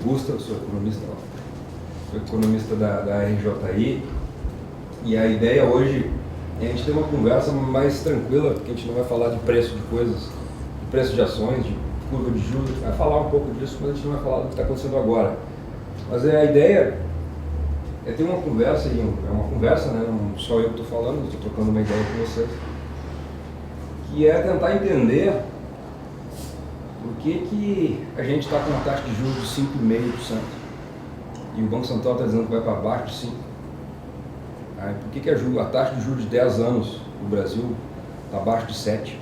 Gusta, sou economista da RJI, e a ideia hoje é a gente ter uma conversa mais tranquila, porque a gente não vai falar de preço de coisas, de preço de ações, de curva de juros, a gente vai falar um pouco disso, mas a gente não vai falar do que está acontecendo agora. Mas a ideia é ter uma conversa, é uma conversa, né? Não só eu que estou falando, estou trocando uma ideia com vocês, que é tentar entender por que a gente está com uma taxa de juros de 5,5% e o Banco Central está dizendo que vai para baixo de 5%. Por que a taxa de juros de 10 anos no Brasil está abaixo de 7%?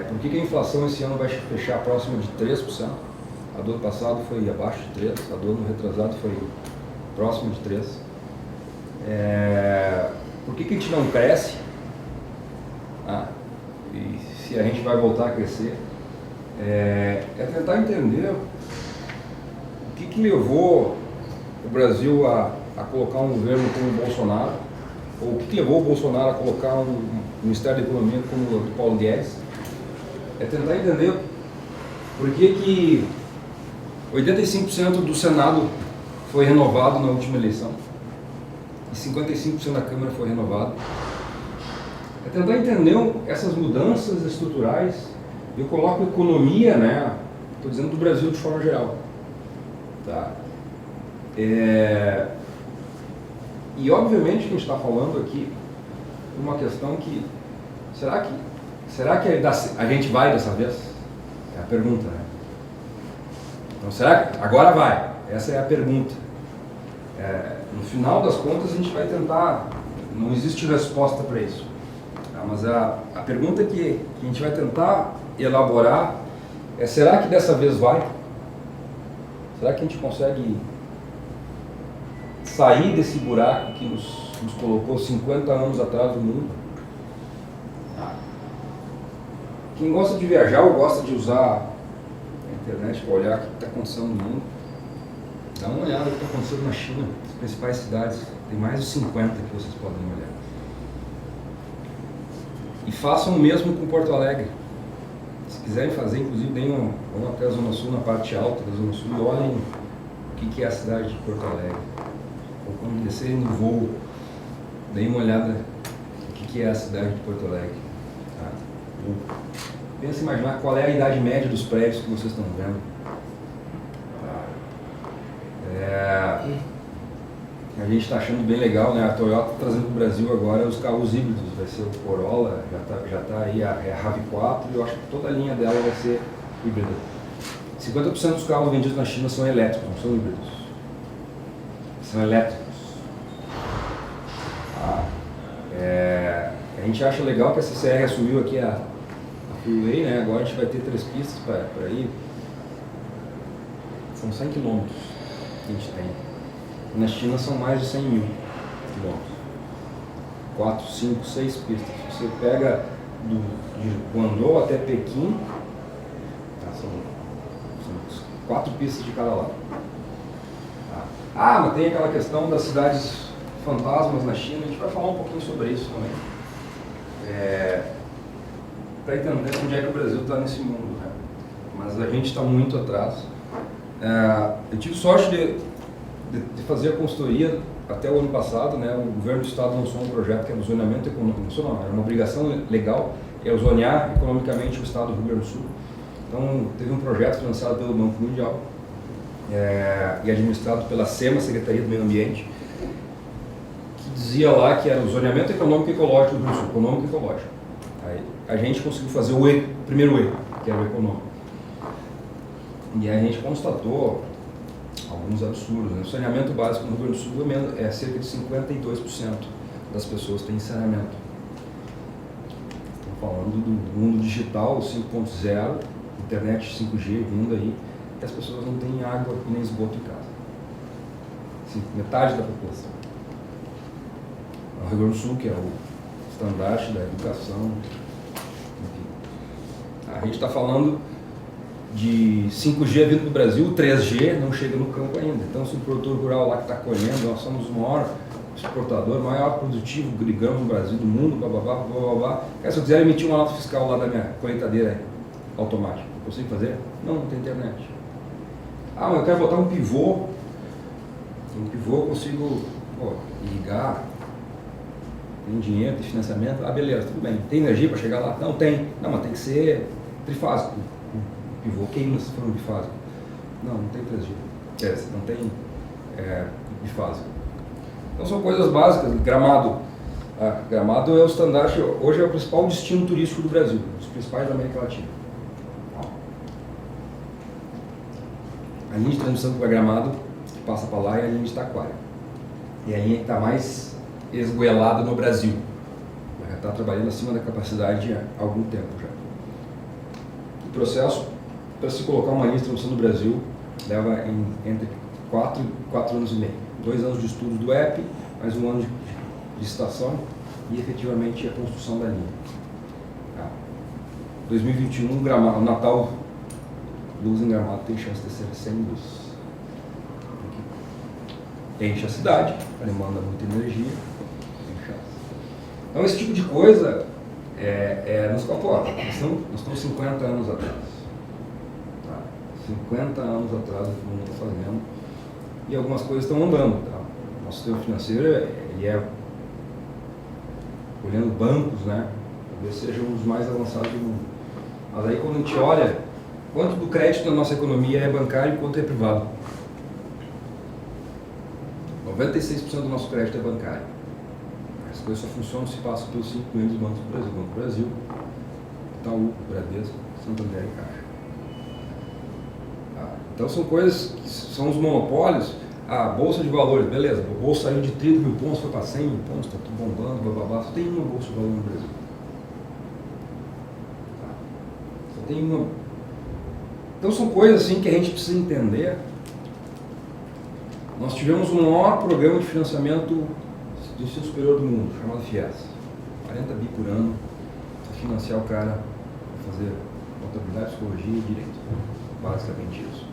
Por que a inflação esse ano vai fechar próxima de 3%? A do ano passado foi abaixo de 3%, a do ano retrasado foi próximo de 3%. Por que a gente não cresce? E se a gente vai voltar a crescer? É tentar entender o que levou o Brasil a colocar um governo como o Bolsonaro, ou o que levou o Bolsonaro a colocar um Ministério da Economia como o do Paulo Guedes. É tentar entender por que 85% do Senado foi renovado na última eleição e 55% da Câmara foi renovado. É tentar entender essas mudanças estruturais. Eu coloco economia, né? Estou dizendo do Brasil de forma geral. Tá? E obviamente que a gente está falando aqui de uma questão que será que a gente vai dessa vez? É a pergunta, né? Então será que agora vai? Essa é a pergunta. No final das contas a gente vai tentar, não existe resposta para isso. Mas a pergunta que a gente vai tentar elaborar é: será que dessa vez vai? Será que a gente consegue sair desse buraco que nos colocou 50 anos atrás do mundo? Quem gosta de viajar ou gosta de usar a internet para olhar o que está acontecendo no mundo, dá uma olhada no que está acontecendo na China, as principais cidades, tem mais de 50 que vocês podem olhar. E façam o mesmo com Porto Alegre. Se quiserem fazer, inclusive, vão até a Zona Sul, na parte alta da Zona Sul, e olhem o que é a cidade de Porto Alegre. Ou quando descerem no voo, deem uma olhada no que é a cidade de Porto Alegre. Tá? Pensa em imaginar qual é a idade média dos prédios que vocês estão vendo. A gente está achando bem legal, né? A Toyota está trazendo para o Brasil agora os carros híbridos. Vai ser o Corolla, já tá aí a RAV4, e eu acho que toda a linha dela vai ser híbrida. 50% dos carros vendidos na China são elétricos, não são híbridos. São elétricos. A gente acha legal que a CCR assumiu aqui a Freeway, né? Agora a gente vai ter 3 pistas para ir. São 100 quilômetros que a gente tem. Na China são mais de 100 mil quilômetros. 4, 5, 6 pistas. Você pega de Guangzhou até Pequim, são 4 pistas de cada lado. Mas tem aquela questão das cidades fantasmas na China, a gente vai falar um pouquinho sobre isso também. Para entender onde é que o Brasil está nesse mundo, né? Mas a gente está muito atrás. Eu tive sorte de fazer a consultoria até o ano passado, né? O governo do estado lançou um projeto que é o zoneamento econômico, era uma obrigação legal, é o zonear economicamente o estado do Rio Grande do Sul. Então teve um projeto financiado pelo Banco Mundial e administrado pela SEMA, Secretaria do Meio Ambiente, que dizia lá que era o zoneamento econômico e ecológico do Rio Grande do Sul, econômico e ecológico. Aí a gente conseguiu fazer o primeiro E, que era o econômico. E aí a gente constatou alguns absurdos, né? O saneamento básico no Rio Grande do Sul é cerca de 52% das pessoas têm saneamento. Estamos falando do mundo digital 5.0, internet 5G vindo aí, e as pessoas não têm água e nem esgoto em casa. Assim, metade da população. O Rio Grande do Sul, que é o estandarte da educação, enfim. A gente está falando de 5G vindo para o Brasil, 3G não chega no campo ainda. Então, se o produtor rural lá que está colhendo, nós somos o maior exportador, maior produtivo, grigamos no Brasil, do mundo, blá. Se eu quiser emitir uma nota fiscal lá da minha colheitadeira, automático. Eu consigo fazer? Não, não tem internet. Ah, mas eu quero botar um pivô. Um pivô eu consigo ligar. Tem dinheiro, tem financiamento. Ah, beleza, tudo bem. Tem energia para chegar lá? Não, tem. Não, mas tem que ser trifásico. O pivô queima se for um bifásico. Não tem energia. Não tem bifásico. Então são coisas básicas. Gramado. Gramado é o estandarte, hoje é o principal destino turístico do Brasil, um dos principais da América Latina. A linha de transmissão para Gramado, que passa para lá, é a linha de Taquara. E a linha que está mais esgoelada no Brasil. Ela está trabalhando acima da capacidade há algum tempo já. O processo para se colocar uma linha de transmissão no Brasil leva entre 4 anos e meio. 2 anos de estudo do EP, mais 1 ano de estação e efetivamente a construção da linha. 2021, Gramado, Natal, luz em Gramado tem chance de ser sem luz. Enche a cidade, demanda muita energia, tem chance. Então esse tipo de coisa nos comporta. Nós estamos 50 anos atrás. 50 anos atrás do que nós estamos fazendo e algumas coisas estão andando. Nosso sistema financeiro ele é, olhando bancos, né, talvez seja um dos mais avançados do mundo. Mas aí quando a gente olha quanto do crédito da nossa economia é bancário e quanto é privado. 96% do nosso crédito é bancário. As coisas só funcionam se passam pelos 5 grandes bancos do Brasil. Banco do Brasil, Itaú, Bradesco, Santander e Caixa. Então são coisas que são os monopólios. Bolsa de valores, beleza, a bolsa saiu de 30 mil pontos, foi para 100 mil pontos, está tudo bombando, blá blá blá. Só tem uma bolsa de valores no Brasil. Só tem uma. Então são coisas assim que a gente precisa entender. Nós tivemos o maior programa de financiamento do ensino superior do mundo, chamado FIES. 40 bi por ano para financiar o cara para fazer contabilidade, psicologia e direito. Basicamente isso.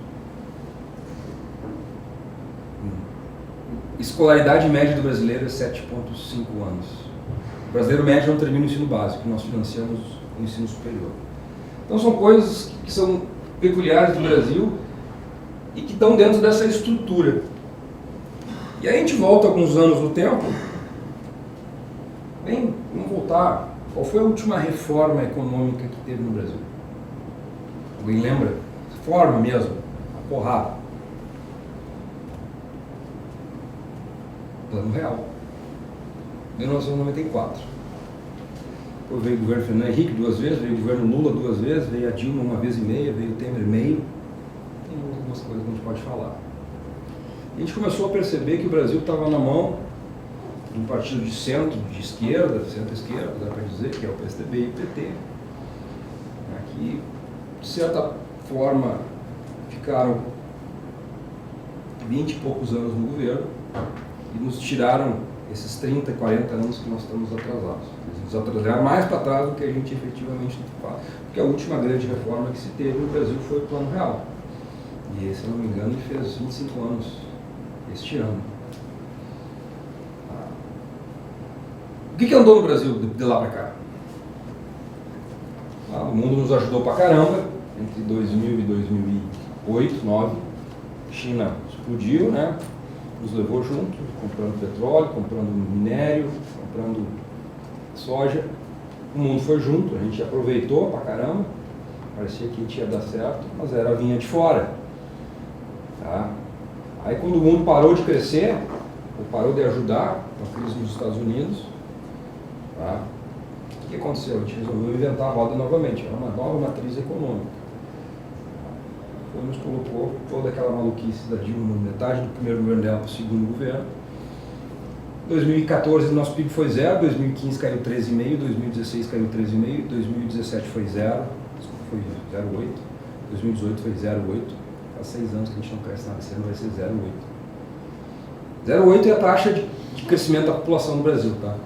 Escolaridade média do brasileiro é 7,5 anos. O brasileiro médio não termina o ensino básico, nós financiamos o ensino superior. Então são coisas que são peculiares do Brasil e que estão dentro dessa estrutura. E aí a gente volta alguns anos no tempo. Vamos voltar. Qual foi a última reforma econômica que teve no Brasil? Alguém lembra? Reforma mesmo, a porrada. Plano Real, 1994. Depois veio o governo Fernando Henrique 2 vezes, veio o governo Lula 2 vezes, veio a Dilma 1 vez e meia, veio o Temer meio. Tem algumas coisas que a gente pode falar. A gente começou a perceber que o Brasil estava na mão de um partido de centro, de esquerda, centro-esquerda, dá para dizer, que é o PSDB e o PT, que, de certa forma, ficaram 20 e poucos anos no governo, e nos tiraram esses 30, 40 anos que nós estamos atrasados. Eles nos atrasaram mais para trás do que a gente efetivamente faz. Porque a última grande reforma que se teve no Brasil foi o Plano Real. E esse, se não me engano, ele fez 25 anos este ano. O que andou no Brasil de lá para cá? O mundo nos ajudou para caramba, entre 2000 e 2008, 2009. China explodiu, né? Nos levou junto, comprando petróleo, comprando minério, comprando soja. O mundo foi junto, a gente aproveitou pra caramba, parecia que a gente ia dar certo, mas era vinha de fora. Aí quando o mundo parou de crescer, ou parou de ajudar, com a crise nos Estados Unidos, o que aconteceu? A gente resolveu inventar a roda novamente, era uma nova matriz econômica. Nos colocou toda aquela maluquice da Dilma, metade do primeiro governo dela para o segundo governo. Em 2014 nosso PIB foi 0, 2015 caiu 13,5, 2016 caiu 13,5, 2017 foi 0, foi 0,8, 2018 foi 0,8, faz 6 anos que a gente não cresce nada, esse ano vai ser 0,8. 0,8 é a taxa de crescimento da população no Brasil, tá?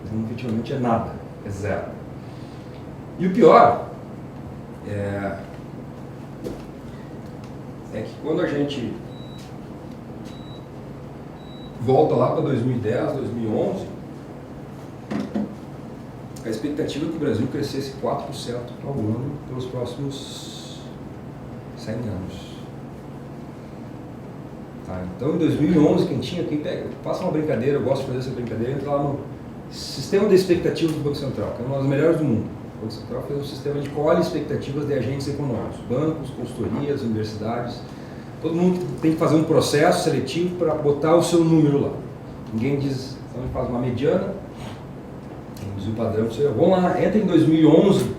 Então, efetivamente é nada, é 0. E o pior é que quando a gente volta lá para 2010, 2011, a expectativa é que o Brasil crescesse 4% ao ano pelos próximos 100 anos. Tá, então, em 2011, quem pega, passa uma brincadeira, eu gosto de fazer essa brincadeira, entra lá no Sistema de Expectativas do Banco Central, que é uma das melhores do mundo. O Banco Central fez um sistema de colhe expectativas de agentes econômicos, bancos, consultorias, universidades. Todo mundo tem que fazer um processo seletivo para botar o seu número lá. Ninguém diz, então ele faz uma mediana, diz o padrão, vamos lá, entra em 2011,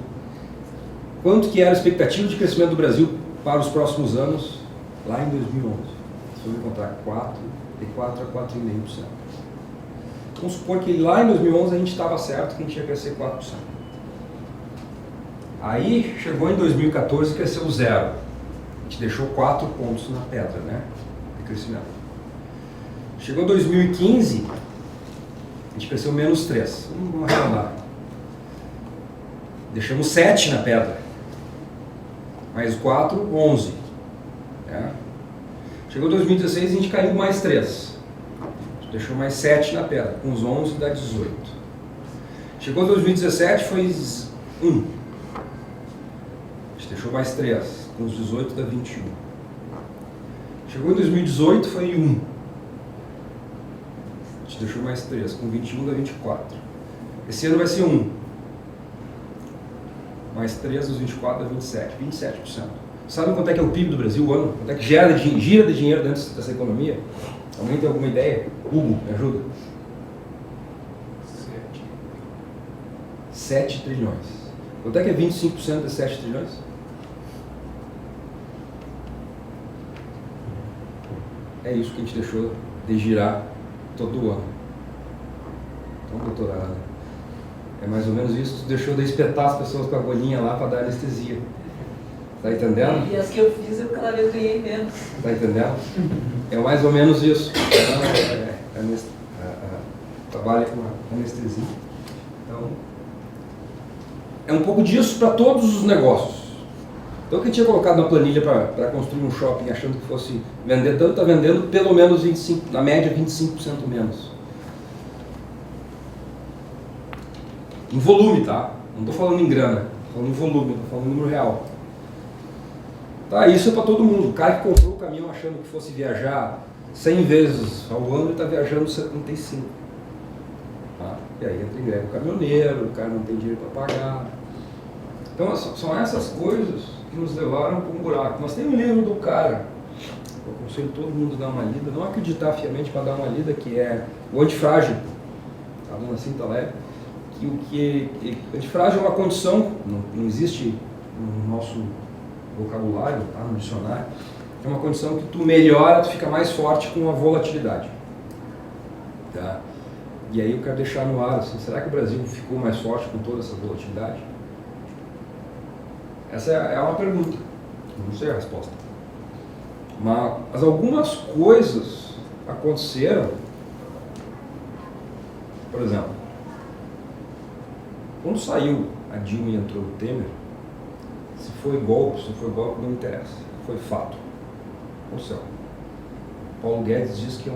quanto que era a expectativa de crescimento do Brasil para os próximos anos, lá em 2011? Se eu encontrar 4, de 4 a 4,5%. Vamos supor que lá em 2011 a gente estava certo que a gente ia crescer 4%. Aí chegou em 2014 e cresceu 0. A gente deixou 4 pontos na pedra, né, de crescimento. Chegou 2015, a gente cresceu menos 3. Vamos arredondar. Deixamos 7 na pedra. Mais 4, 11. Né? Chegou 2016 e a gente caiu mais 3. Deixou mais 7 na pedra. Com os 11 dá 18. Chegou 2017 foi 1. A gente deixou mais 3. Com os 18 dá 21. Chegou em 2018 foi 1. A gente deixou mais 3. Com 21 dá 24. Esse ano vai ser 1. Mais 3 dos 24 dá 27. 27%. Sabe quanto é que é o PIB do Brasil o ano? Quanto é que gira de dinheiro dentro dessa economia? Alguém tem alguma ideia? Hugo, me ajuda. 7 trilhões. Quanto é que é 25% de 7 trilhões? É isso que a gente deixou de girar todo o ano. Então, doutorado, é mais ou menos isso. Tu deixou de espetar as pessoas com a agulhinha lá para dar anestesia. Tá entendendo? E as que eu fiz, eu cada vez ganhei menos. Tá entendendo? É mais ou menos isso. Trabalha com anestesia. Então, é um pouco disso para todos os negócios. Então, quem tinha colocado na planilha para construir um shopping achando que fosse vender tanto, está vendendo pelo menos 25%, na média 25% menos. Em volume, tá? Não estou falando em grana, estou falando em volume, estou falando em número real. Tá, isso é para todo mundo. O cara que comprou o caminhão achando que fosse viajar 100 vezes ao ano, ele está viajando 75. Tá? E aí entra em greve o caminhoneiro, o cara não tem dinheiro para pagar. Então são essas coisas que nos levaram para um buraco. Mas tem um livro do cara, eu aconselho todo mundo a dar uma lida, não acreditar fiamente para dar uma lida, que é o Antifrágil, a dona Cinta Leve, que antifrágil é uma condição, não existe no nosso vocabulário, tá, no dicionário, é uma condição que tu melhora, tu fica mais forte com a volatilidade. Tá? E aí eu quero deixar no ar, assim, será que o Brasil ficou mais forte com toda essa volatilidade? Essa é uma pergunta, não sei a resposta. Mas algumas coisas aconteceram, por exemplo, quando saiu a Dilma e entrou o Temer, se foi golpe, se não foi golpe, não interessa. Foi fato. Ou seja, Paulo Guedes diz que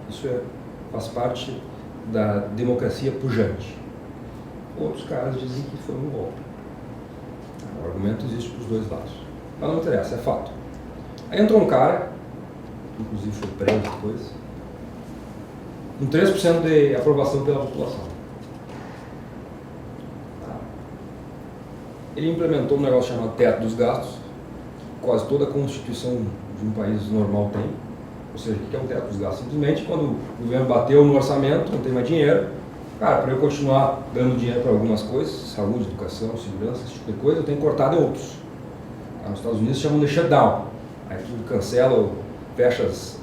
isso faz parte da democracia pujante. Outros caras dizem que foi um golpe. O argumento existe para os dois lados. Mas não interessa, é fato. Aí entrou um cara, inclusive foi preso depois, com 3% de aprovação pela população. Ele implementou um negócio chamado teto dos gastos, que quase toda a constituição de um país normal tem. Ou seja, o que é o teto dos gastos? Simplesmente quando o governo bateu no orçamento, não tem mais dinheiro, cara, para eu continuar dando dinheiro para algumas coisas, saúde, educação, segurança, esse tipo de coisa, eu tenho que cortar de outros. Nos Estados Unidos chamam de shutdown. Aí tudo cancela, ou fecha os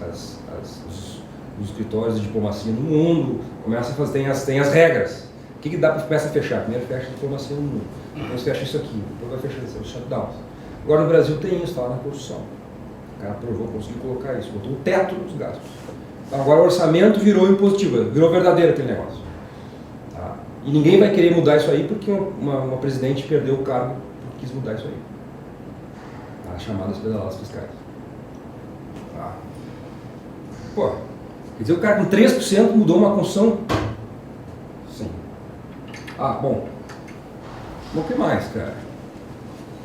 escritórios de diplomacia no mundo, começa a fazer, tem as regras. O que dá para começar a fechar? Primeiro fecha a diplomacia no mundo, depois fecha isso aqui, depois vai fechar os shutdowns. Agora no Brasil tem isso, está lá na Constituição. O cara aprovou, conseguiu colocar isso, botou o teto dos gastos. Então, agora o orçamento virou impositivo, virou verdadeiro aquele negócio. Tá? E ninguém vai querer mudar isso aí porque uma presidente perdeu o cargo porque quis mudar isso aí. As chamadas pedaladas fiscais. Tá? Pô, quer dizer, o cara com 3% mudou uma Constituição? Sim. Ah, bom, Mas o que mais, cara?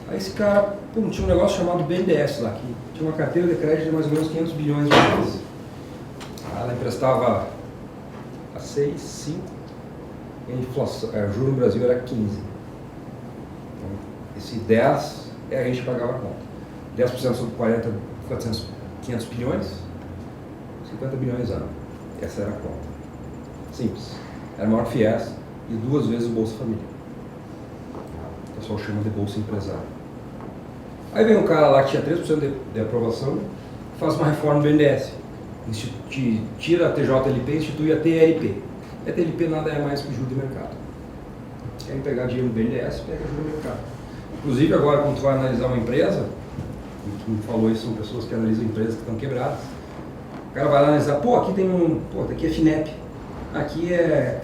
Aí esse cara, pô, tinha um negócio chamado BNDES lá, que tinha uma carteira de crédito de mais ou menos 500 bilhões de reais. Ela emprestava a 6, 5, e a inflação, o juro no Brasil era 15. Então, esse 10 é a gente que pagava a conta. 10% sobre 40, 500 bilhões, 50 bilhões ano. Essa era a conta. Simples. Era maior que FIES e 2 vezes o Bolsa Família. O pessoal chama de Bolsa Empresário. Aí vem um cara lá que tinha 3% de aprovação, faz uma reforma do BNDES. Tira a TJLP e institui a TLP. A TLP nada é mais que juro de mercado. Querem pegar dinheiro do BNDES, pega juro de mercado. Inclusive agora, quando tu vai analisar uma empresa, e quem falou isso são pessoas que analisam empresas que estão quebradas, o cara vai lá analisar, pô, aqui tem aqui é FINEP, aqui é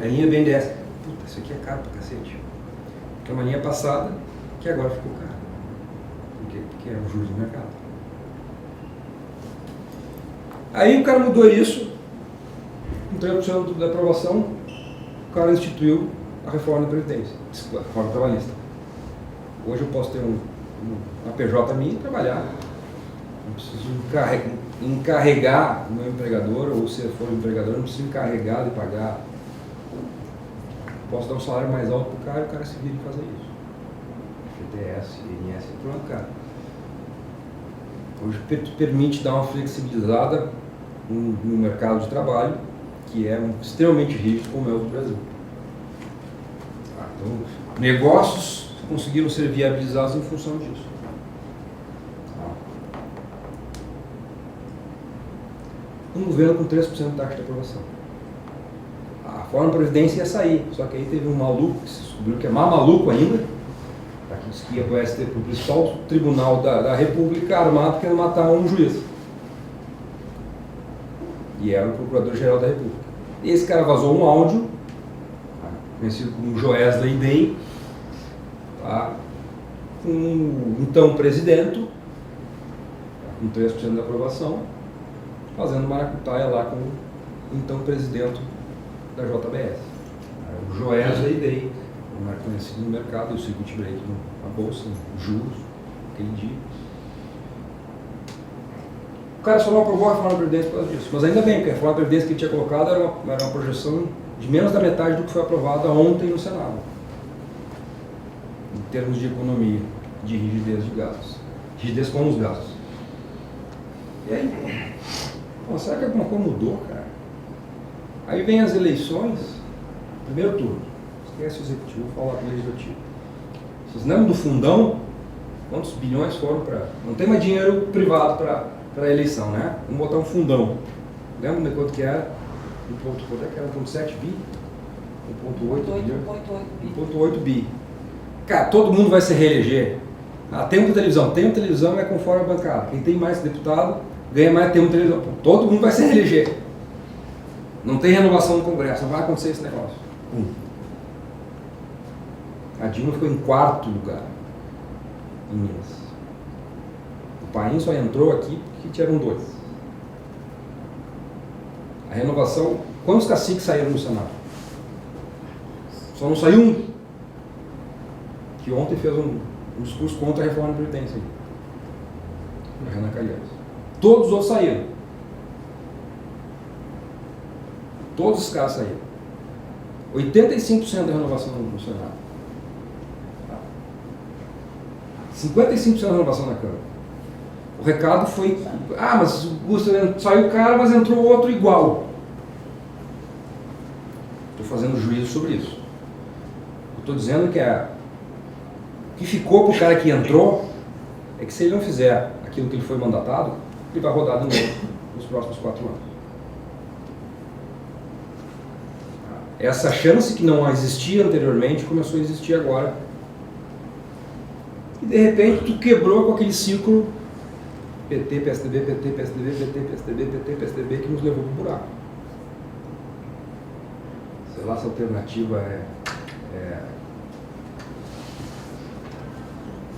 linha BNDES. Puta, isso aqui é caro pra cacete. Porque é uma linha passada que agora ficou cara. Porque é o juros do mercado. Aí o cara mudou isso, com 3% da aprovação, o cara instituiu a reforma da Previdência, a reforma trabalhista. Hoje eu posso ter uma PJ minha e trabalhar. Não preciso encarregar o meu empregador, ou se for um empregador, não preciso encarregar de pagar. Posso dar um salário mais alto para o cara e o cara se vira e fazer isso. FGTS, INSS, pronto, cara. Hoje permite dar uma flexibilizada no mercado de trabalho, que é extremamente rígido, como é o do Brasil. Então, negócios conseguiram ser viabilizados em função disso. Um governo com 3% de taxa de aprovação. A reforma da Previdência ia sair, só que aí teve um maluco que se descobriu que é mais maluco ainda, que disse que ia para o STF, para o principal tribunal da República, armado, querendo matar um juiz. E era o Procurador-Geral da República. E esse cara vazou um áudio, conhecido como Joesley Day, tá? Com o então presidente, com 3% da aprovação, fazendo maracutaia lá com o então presidente da JBS. O Joesley Day, conhecido no mercado, o circuit break na bolsa, juros, aquele dia. O cara só não aprovou a reforma da Previdência por causa disso. Mas ainda bem, porque a reforma da Previdência que ele tinha colocado era uma projeção de menos da metade do que foi aprovada ontem no Senado. Em termos de economia, de rigidez de gastos. Rigidez com os gastos. E aí, pô, será que alguma coisa mudou, cara? Aí vem as eleições, primeiro turno. Esquece o executivo, vou falar com o legislativo. Vocês lembram do fundão? Quantos bilhões foram para... Não tem mais dinheiro privado para a eleição, né? Vamos botar um fundão. Lembra de quanto que era? Quanto é que era? 1,7 bi? 1,8 bi. Cara, todo mundo vai se reeleger. Ah, tem uma televisão. Tem uma televisão, é conforme a bancada. Quem tem mais deputado, ganha mais, tem uma televisão. Todo mundo vai se reeleger. Não tem renovação no Congresso, não vai acontecer esse negócio. A Dilma ficou em 4º lugar em Minas. O país só entrou aqui porque tiveram 2. A renovação, quantos caciques saíram no Senado? Só não saiu um, que ontem fez um discurso contra a reforma da Previdência. A Renan Calheiros. Todos os outros saíram. Todos os caras saíram. 85% da renovação no Senado. 55% da renovação na Câmara. O recado foi, mas saiu o cara, mas entrou outro igual. Estou fazendo juízo sobre isso. Estou dizendo que o que ficou para o cara que entrou é que se ele não fizer aquilo que ele foi mandatado, ele vai rodar de novo nos próximos 4 anos. Essa chance que não existia anteriormente começou a existir agora. E de repente tu quebrou com aquele ciclo PT, PSDB, PT, PSDB, PT, PSDB, PT, PSDB que nos levou para o buraco. Sei lá se a alternativa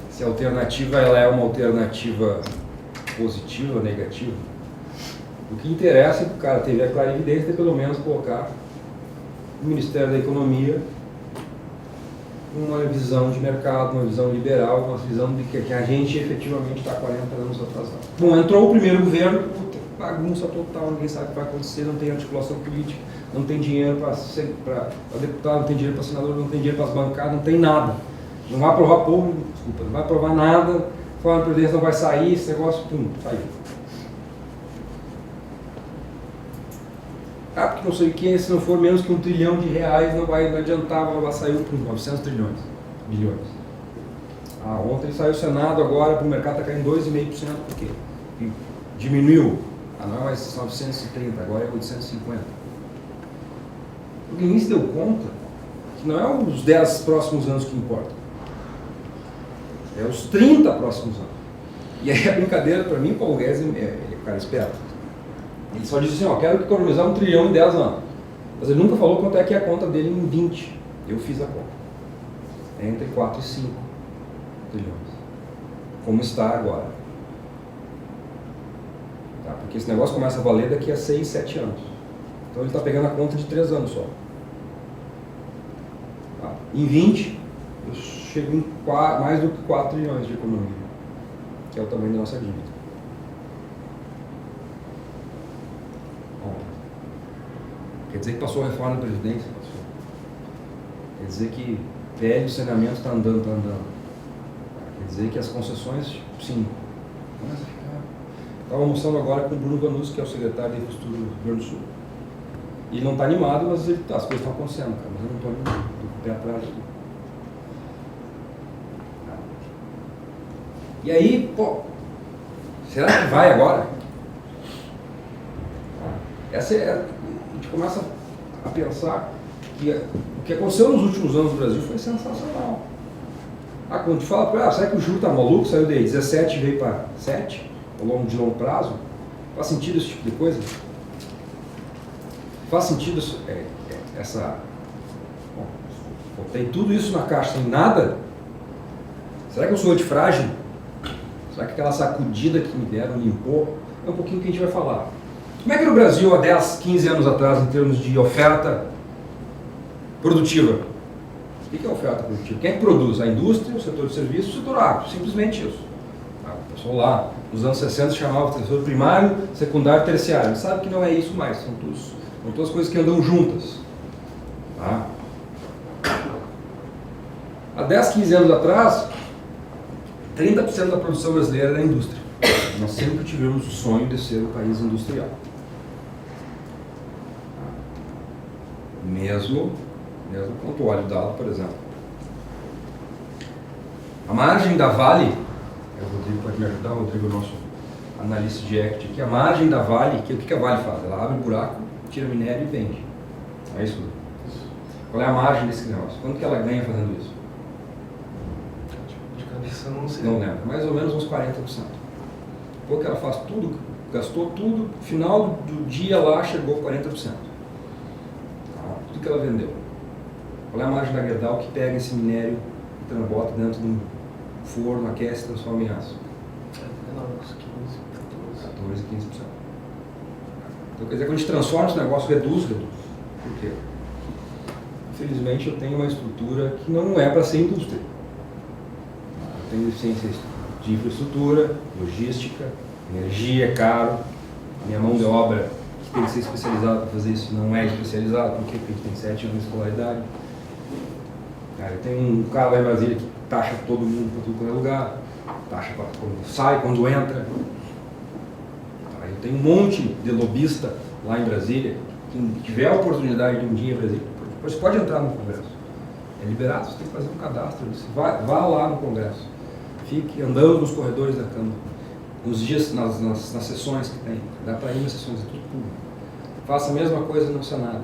se a alternativa ela é uma alternativa positiva ou negativa. O que interessa é que o cara teve a clarividência de pelo menos colocar o Ministério da Economia uma visão de mercado, uma visão liberal, uma visão de que a gente efetivamente está 40 anos atrasado. Bom, entrou o primeiro governo, puta, bagunça total, ninguém sabe o que vai acontecer, não tem articulação política, não tem dinheiro para deputado, não tem dinheiro para senador, não tem dinheiro para as bancadas, não tem nada. Não vai aprovar povo, desculpa, não vai aprovar nada, fala a presidência não vai sair, esse negócio, pum, saiu. Ah, porque não sei o que, se não for menos que R$1 trilhão, não vai adiantar, vai sair por 900 bilhões. Ah, ontem saiu o Senado, agora o mercado está caindo 2,5%, por quê? E diminuiu. Ah, não é mais 930, agora é 850. Porque ninguém se deu conta que não é os 10 próximos anos que importam. É os 30 próximos anos. E aí a brincadeira, para mim, Paulo Guedes é o cara esperto. Ele só disse assim, ó, quero economizar R$1 trilhão em 10 anos. Mas ele nunca falou quanto é que é a conta dele em 20. Eu fiz a conta. É entre 4 e 5 trilhões. Como está agora. Tá? Porque esse negócio começa a valer daqui a 6, 7 anos. Então ele está pegando a conta de 3 anos só. Tá? Em 20, eu chego em mais do que 4 trilhões de economia. Que é o tamanho da nossa dívida. Quer dizer que passou a reforma da Previdência? Passou. Quer dizer que PL do saneamento está andando, Quer dizer que as concessões, sim. Estava almoçando agora com o Bruno Vanus, que é o secretário de Infraestrutura do Rio Grande do Sul. E ele não está animado, mas as coisas estão acontecendo, cara. Mas eu não estou animado, estou com o pé atrás aqui. E aí, pô, será que vai agora? Essa é... A gente começa a pensar que o que aconteceu nos últimos anos no Brasil foi sensacional. Quando a gente fala, será que o juro está maluco? Saiu de 17 e veio para 7, ao longo de longo prazo? Faz sentido esse tipo de coisa? Faz sentido essa... Bom, botei tudo isso na caixa sem nada? Será que eu sou antifrágil? Será que aquela sacudida que me deram limpou? É um pouquinho que a gente vai falar. Como é que era o Brasil há 10, 15 anos atrás em termos de oferta produtiva? O que é oferta produtiva? Quem é que produz? A indústria, o setor de serviços, o setor agro. Simplesmente isso. O pessoal lá, nos anos 60, chamava de setor primário, secundário e terciário. Sabe que não é isso mais. São todas coisas que andam juntas. Tá? Há 10, 15 anos atrás, 30% da produção brasileira era a indústria. Nós sempre tivemos o sonho de ser um país industrial. Mesmo quanto o óleo dado, por exemplo. A margem da Vale, o Rodrigo pode me ajudar, o Rodrigo é o nosso analista de equity aqui, a margem da Vale, o que a Vale faz? Ela abre buraco, tira minério e vende. É isso? Qual é a margem desse negócio? Quanto que ela ganha fazendo isso? De cabeça não sei. Não lembro, mais ou menos uns 40%. Porque ela faz tudo, gastou tudo, final do dia lá chegou a 40%. Tudo que ela vendeu. Qual é a margem da Gerdau que pega esse minério e bota dentro de um forno, aquece e transforma em aço? Uns 15, 14, 15%. Então quer dizer, quando a gente transforma esse negócio, reduz. Por quê? Infelizmente eu tenho uma estrutura que não é para ser indústria. Eu tenho deficiência de infraestrutura, logística, energia é caro, minha mão de obra que tem que ser especializada para fazer isso não é especializada, porque a gente tem 7 anos de escolaridade. Eu tenho um cara lá em Brasília que taxa todo mundo para tudo quanto é lugar, taxa para quando sai, quando entra. Eu tenho um monte de lobista lá em Brasília, quem tiver a oportunidade de um dia em Brasília, você pode entrar no Congresso. É liberado, você tem que fazer um cadastro, você vá lá no Congresso. Fique andando nos corredores da Câmara, nos dias, nas sessões que tem. Dá para ir nas sessões, é tudo público. Faça a mesma coisa no Senado.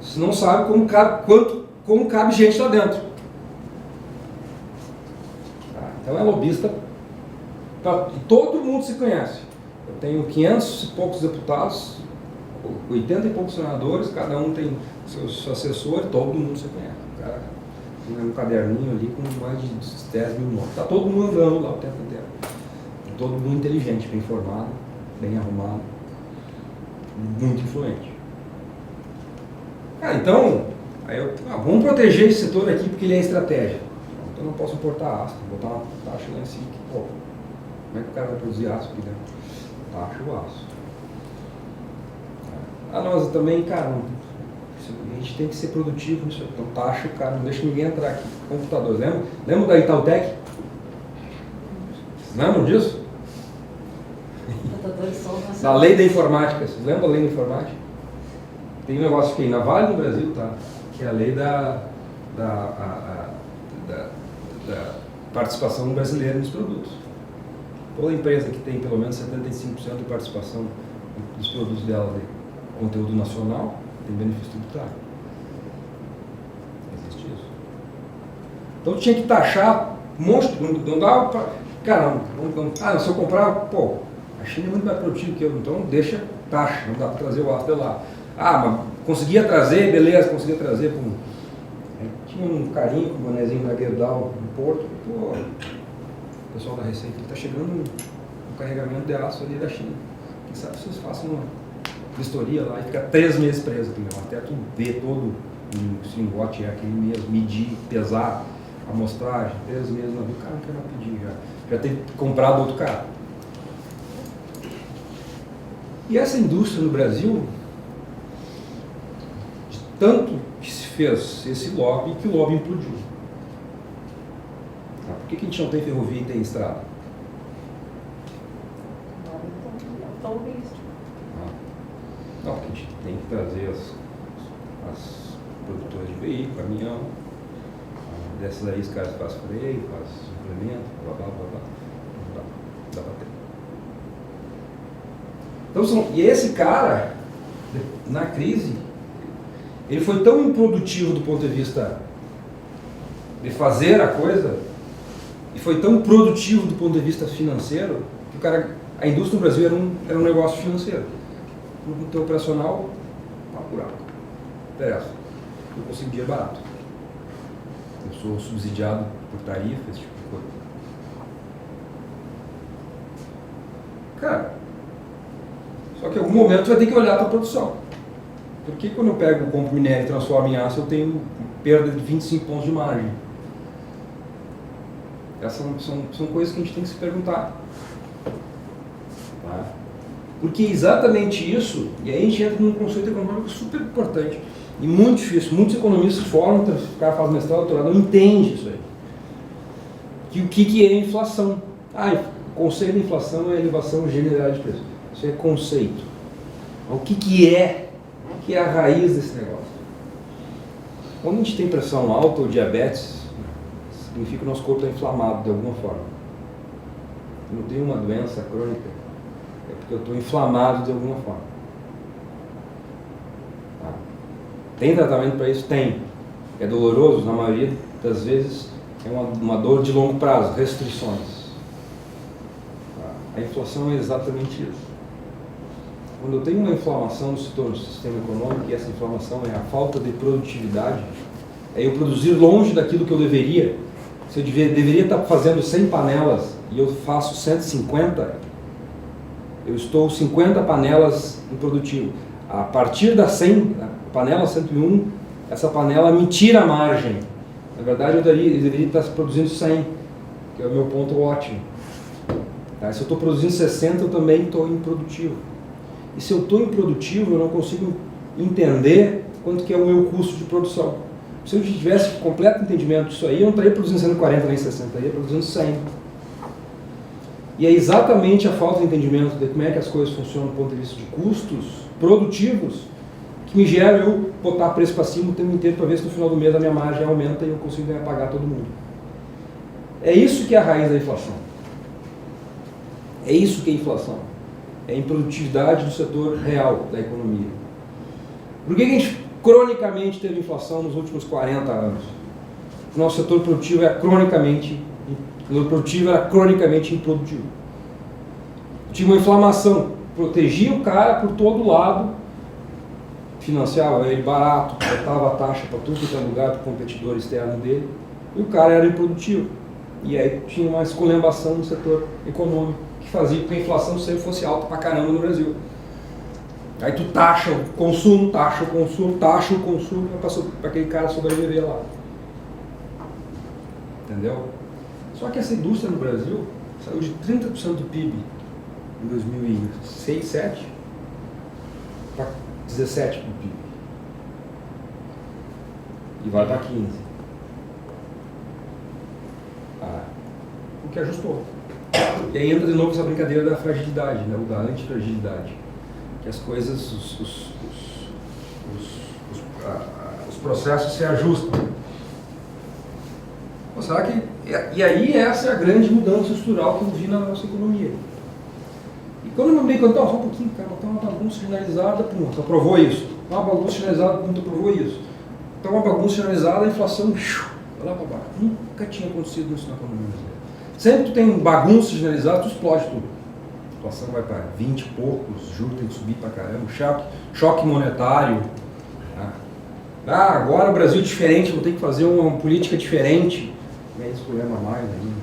Você não sabe como cabe gente lá dentro. Então é lobista, todo mundo se conhece. Eu tenho 500 e poucos deputados, 80 e poucos senadores, cada um tem seu assessor, todo mundo se conhece. O cara tem um caderninho ali com mais de 10 mil nomes. Está todo mundo andando lá o tempo inteiro. Todo mundo inteligente, bem formado, bem arrumado, muito influente. Então, Aí vamos proteger esse setor aqui porque ele é estratégico. Então eu não posso importar aço, vou botar uma taxa lá em cima. Pô, como é que o cara vai produzir aço aqui dentro? Taxa o aço. Nós também, cara, a gente tem que ser produtivo nisso. Então taxa o cara, não deixa ninguém entrar aqui. Computadores, lembra da Itautec? Vocês lembram disso? Da lei da informática. Vocês lembram da lei da informática? Tem um negócio que é na Vale do Brasil, tá? Que é a lei da participação brasileira nos produtos. Toda empresa que tem pelo menos 75% de participação dos produtos dela de conteúdo nacional tem benefício tributário. Existe isso. Então tinha que taxar um monte, não dava para... Cara, se eu comprar, pô, a China é muito mais produtiva que eu, então deixa taxa, não dá para trazer o aço de lá. Mas conseguia trazer, beleza, conseguia trazer. Tinha um carinho com o bonezinho da Gerdau no Porto, pô, o pessoal da Receita está chegando um carregamento de aço ali da China. Quem sabe vocês façam uma vistoria lá e fica 3 meses preso aqui, até tu ver todo o lingote, é aquele mesmo, medir, pesar, amostragem, 3 meses não viu, o cara não quer mais pedir já tem comprado outro carro. E essa indústria no Brasil, de tanto que se fez esse lobby, que o lobby implodiu. Por que a gente não tem ferrovia e tem estrada? Não, porque a gente tem que trazer as produtoras de veículo, caminhão, dessas aí os caras fazem freio, fazem suplemento, blá blá blá blá. Não dá pra ter. Então, e esse cara, na crise, ele foi tão improdutivo do ponto de vista de fazer a coisa, e foi tão produtivo do ponto de vista financeiro, que a indústria no Brasil era um negócio financeiro. No teu operacional, buraco. Interessa. Eu consigo dinheiro barato. Eu sou subsidiado por tarifa, esse tipo de coisa. Cara, só que em algum momento vai ter que olhar para a produção. Por que quando eu pego, compro minério e transformo em aço, eu tenho perda de 25 pontos de margem? Essas são coisas que a gente tem que se perguntar. Tá? Porque exatamente isso, e aí a gente entra num conceito econômico super importante e muito difícil. Muitos economistas formam, o cara faz mestrado, doutorado, não entende isso aí. O que é inflação? O conceito de inflação é elevação general de preço. Isso é conceito. O que é a raiz desse negócio? Quando a gente tem pressão alta ou diabetes, significa que o nosso corpo está inflamado de alguma forma. Eu não tenho uma doença crônica, é porque eu estou inflamado de alguma forma. Tá? Tem tratamento para isso? Tem. É doloroso? Na maioria das vezes é uma dor de longo prazo, restrições. Tá? A inflação é exatamente isso. Quando eu tenho uma inflamação no sistema econômico, e essa inflamação é a falta de produtividade, é eu produzir longe daquilo que eu deveria. Se eu deveria estar fazendo 100 panelas e eu faço 150, eu estou 50 panelas improdutivo. A partir da 100, a panela 101, essa panela me tira a margem. Na verdade, eu deveria estar produzindo 100, que é o meu ponto ótimo. Tá? Se eu estou produzindo 60, eu também estou improdutivo. E se eu estou improdutivo, eu não consigo entender quanto que é o meu custo de produção. Se eu tivesse completo entendimento disso aí, eu não estaria produzindo 140 nem 60, eu estaria produzindo 100. E é exatamente a falta de entendimento de como é que as coisas funcionam do ponto de vista de custos produtivos que me gera eu botar preço para cima o tempo inteiro para ver se no final do mês a minha margem aumenta e eu consigo pagar todo mundo. É isso que é a raiz da inflação. É isso que é inflação. É a improdutividade do setor real da economia. Por que a gente cronicamente teve inflação nos últimos 40 anos? O nosso setor produtivo era cronicamente improdutivo. Tinha uma inflamação, protegia o cara por todo lado, financiava ele barato, botava a taxa para tudo que é lugar para o competidor externo dele, e o cara era improdutivo. E aí tinha uma esculhambação no setor econômico, que fazia com que a inflação sempre fosse alta pra caramba no Brasil. Aí tu taxa o consumo, taxa o consumo para aquele cara sobreviver lá. Entendeu? Só que essa indústria no Brasil saiu de 30% do PIB em 2006, 2007 para 17% do PIB. E vai para 15%. O que ajustou. E aí entra de novo essa brincadeira da fragilidade, né? Ou da antifragilidade. Que as coisas, os processos se ajustam. Ou será que... E aí essa é a grande mudança estrutural que eu vi na nossa economia. E quando eu me conto, só um pouquinho, cara, então uma bagunça generalizada, pum, tu aprovou isso. Uma bagunça generalizada, pum, tu aprovou isso. Então uma bagunça generalizada, a inflação, vai lá para baixo. Nunca tinha acontecido isso na economia brasileira. Sempre que tu tem bagunça generalizada, tu explode tudo. A inflação vai para 20 e poucos, juros tem que subir para caramba, choque monetário. Agora o Brasil é diferente, vou ter que fazer uma política diferente. E aí esse problema mais ainda.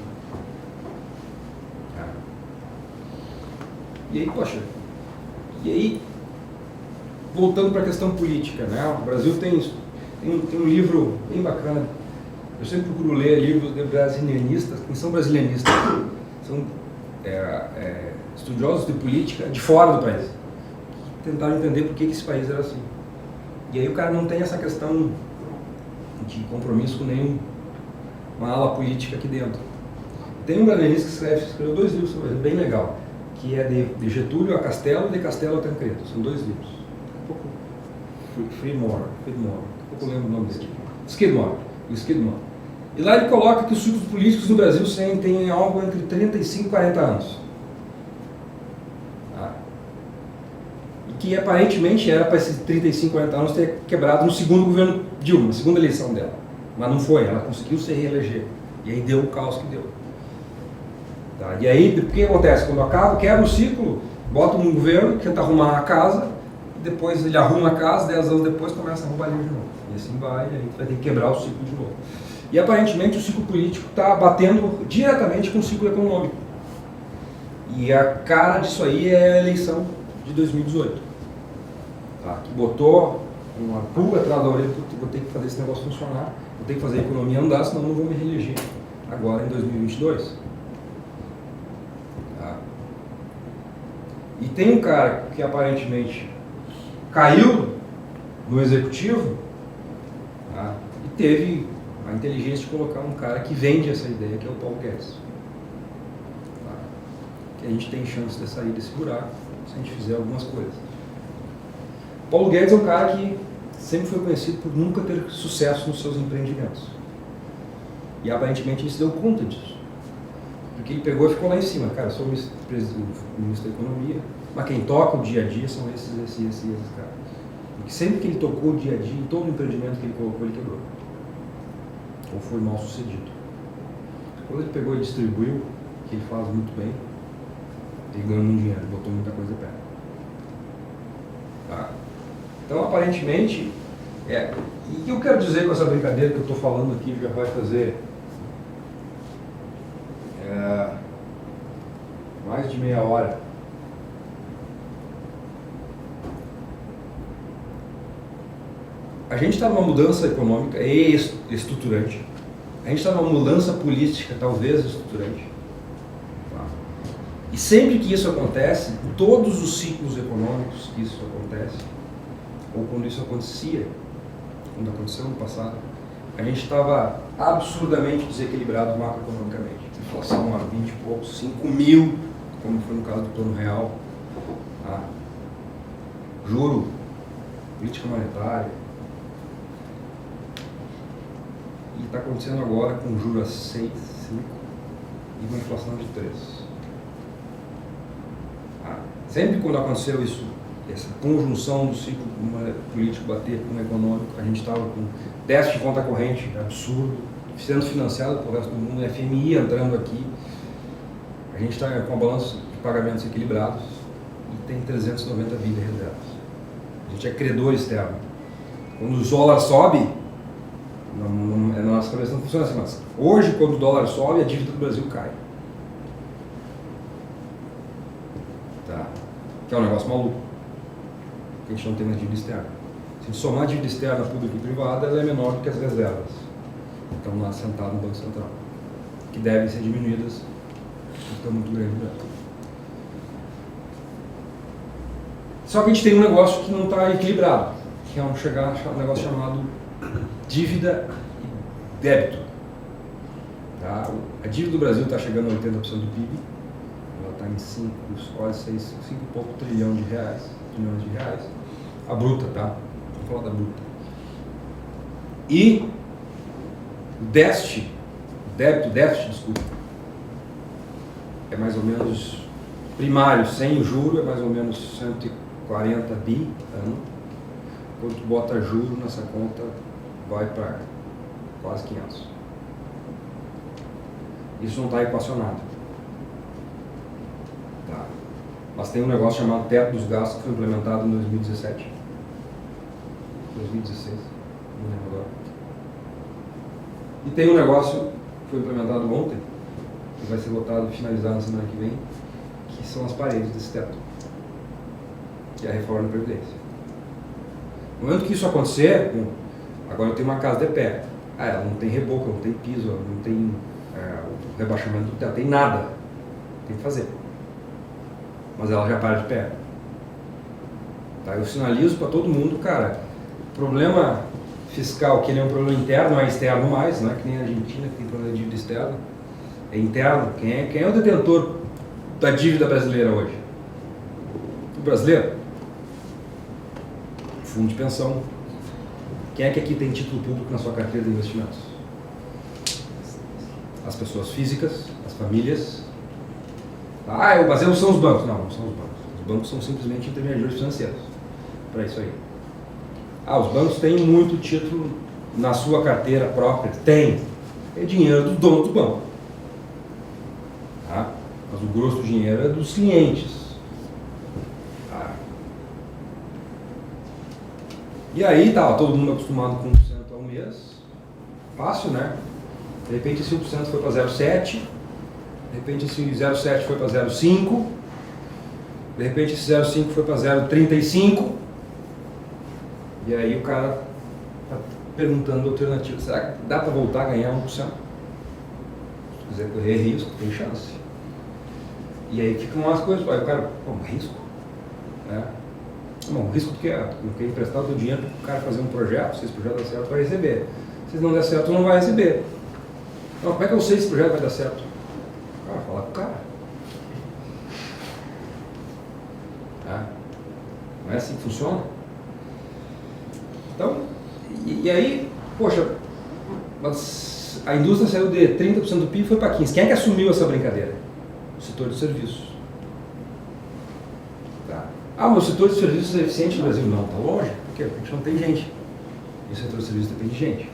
E aí, poxa, voltando para a questão política, né? O Brasil tem um livro bem bacana. Eu sempre procuro ler livros de brasilianistas. Quem são brasilianistas? São estudiosos de política de fora do país, que tentaram entender por que esse país era assim. E aí o cara não tem essa questão de compromisso com nenhuma ala política aqui dentro. Tem um brasilianista que escreveu 2 livros sobre ele, bem legal, que é de Getúlio a Castelo e de Castelo a Tancredo. São 2 livros. Freemore, eu lembro o nome dele. Skidmore. E lá ele coloca que os ciclos políticos no Brasil têm algo entre 35 e 40 anos. E que aparentemente era para esses 35, 40 anos ter quebrado no segundo governo Dilma, na segunda eleição dela. Mas não foi, ela conseguiu se reeleger. E aí deu o caos que deu. E aí, o que acontece? Quando quebra o ciclo, bota um governo, tenta arrumar a casa, depois ele arruma a casa, 10 anos depois começa a roubar ele de novo. E assim vai, e aí vai ter que quebrar o ciclo de novo. E aparentemente o ciclo político está batendo diretamente com o ciclo econômico. E a cara disso aí é a eleição de 2018. Que botou uma pulga atrás da orelha, vou ter que fazer esse negócio funcionar, vou ter que fazer a economia andar, senão não vou me reeleger agora em 2022. E tem um cara que aparentemente caiu no executivo e teve a inteligência de colocar um cara que vende essa ideia, que é o Paulo Guedes. Que a gente tem chance de sair desse buraco se a gente fizer algumas coisas. Paulo Guedes é um cara que sempre foi conhecido por nunca ter sucesso nos seus empreendimentos. E aparentemente ele se deu conta disso. Porque ele pegou e ficou lá em cima. Cara, eu sou o ministro da Economia, mas quem toca o dia a dia são esses caras. Porque sempre que ele tocou o dia a dia, em todo o empreendimento que ele colocou, ele quebrou. Ou foi mal sucedido. Quando ele pegou e distribuiu, que ele faz muito bem, ele ganhou muito dinheiro, botou muita coisa perto. Então, aparentemente, e o que eu quero dizer com essa brincadeira que eu estou falando aqui, já vai fazer mais de meia hora. A gente está numa mudança econômica estruturante. A gente está numa mudança política, talvez estruturante. E sempre que isso acontece, em todos os ciclos econômicos que isso acontece, ou quando isso acontecia, quando aconteceu no passado, a gente estava absurdamente desequilibrado macroeconomicamente. Inflação a 20 e poucos, 5 mil, como foi no caso do Plano Real. Juro, política monetária. E está acontecendo agora com juros a 6, 5 e uma inflação de 3. Sempre quando aconteceu isso, essa conjunção do ciclo político bater com o econômico, a gente estava com déficit de conta corrente absurdo, sendo financiado pelo resto do mundo, FMI entrando aqui, a gente está com a balança de pagamentos equilibrados e tem 390 bi de reservas. A gente é credor externo. Quando o dólar sobe, na nossa cabeça não funciona assim, mas hoje quando o dólar sobe, a dívida do Brasil cai. Que é um negócio maluco. porque a gente não tem mais dívida externa. Se a gente somar a dívida externa pública e privada, ela é menor do que as reservas que estão lá sentadas no Banco Central, que devem ser diminuídas, porque estão muito grandes. Só que a gente tem um negócio que não está equilibrado, que é um negócio chamado dívida e débito. Tá? A dívida do Brasil está chegando a 80% do PIB, ela está em quase 5 e pouco trilhões de reais. A bruta, tá? Vou falar da bruta. E o déficit, desculpa, é mais ou menos primário, sem o juro, é mais ou menos 140 bi ano. Quando tu bota juro nessa conta, vai para quase 500. Isso não está equacionado. Tá. Mas tem um negócio chamado teto dos gastos que foi implementado em 2017. 2016, não lembro agora. E tem um negócio que foi implementado ontem, que vai ser votado e finalizado na semana que vem, que são as paredes desse teto, que é a reforma da Previdência. No momento que isso acontecer, agora eu tenho uma casa de pé, ela não tem reboco, não tem piso, não tem o rebaixamento do teto, tem nada, tem que fazer. Mas ela já para de pé. Tá? Eu sinalizo para todo mundo, cara, problema fiscal, que ele é um problema interno, não é externo mais, não é que nem a Argentina, que tem problema de dívida externa, é interno. Quem é o detentor da dívida brasileira hoje? O brasileiro? Fundo de pensão. Quem é que aqui tem título público na sua carteira de investimentos? As pessoas físicas, as famílias. Mas não são os bancos. Não, não são os bancos. Os bancos são simplesmente intermediários financeiros para isso aí. Os bancos têm muito título na sua carteira própria. Tem. É dinheiro do dono do banco. Tá? Mas o grosso do dinheiro é dos clientes. Tá? E aí tá, todo mundo acostumado com 1% ao mês. Fácil, né? De repente esse 1% foi para 0,7%. De repente esse 0,7% foi para 0,5%. De repente esse 0,5% foi para 0,35%. E aí o cara está perguntando a alternativa. Será que dá para voltar a ganhar 1%? Se quiser correr risco, tem chance. E aí ficam as coisas. Aí o cara, risco? Né? Bom, risco do que é? Porque emprestar o teu dinheiro para o cara fazer um projeto, se esse projeto der certo, vai receber. Se não der certo, não vai receber. Então, como é que eu sei se esse projeto vai dar certo? O cara fala com o cara. Tá? Não é assim que funciona? Então, e aí, poxa, mas a indústria saiu de 30% do PIB e foi para 15%. Quem é que assumiu essa brincadeira? O setor de serviços. Tá. Mas o setor de serviços é eficiente no Brasil? Não, está longe. Por quê? Porque a gente não tem gente. E o setor de serviços depende de gente.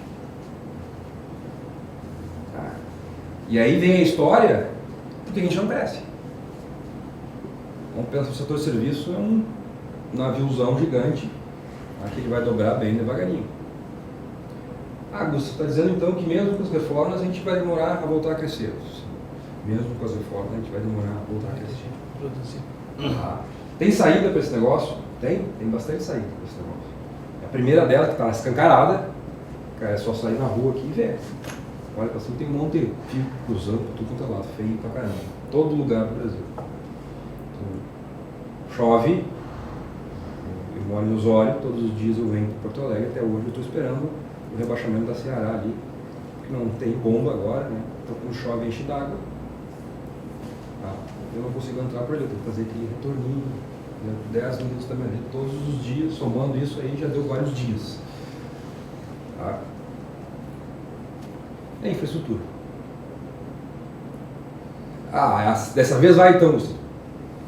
Tá. E aí vem a história, por que a gente não cresce? Vamos pensar que o setor de serviços é um naviozão gigante, que ele vai dobrar bem devagarinho. Augusto, você está dizendo então que mesmo com as reformas a gente vai demorar a voltar a crescer. Mesmo com as reformas a gente vai demorar a voltar a crescer. Tem saída para esse negócio? Tem bastante saída para esse negócio. A primeira dela que está escancarada, cara, é só sair na rua aqui e ver. Olha para cima, tem um monte de fio cruzando por tudo quanto é lado, feio pra caramba. Todo lugar do Brasil. Então, chove. Eu moro em Osório, todos os dias eu venho para Porto Alegre, até hoje eu estou esperando o rebaixamento da Ceará ali, que não tem bomba agora, né? Então quando chove enche d'água, tá? Eu não consigo entrar por ali, eu tenho que fazer aquele retorninho, 10 minutos da minha vida, todos os dias, somando isso aí já deu vários dias. Tá? É infraestrutura. Dessa vez vai então, Gustavo.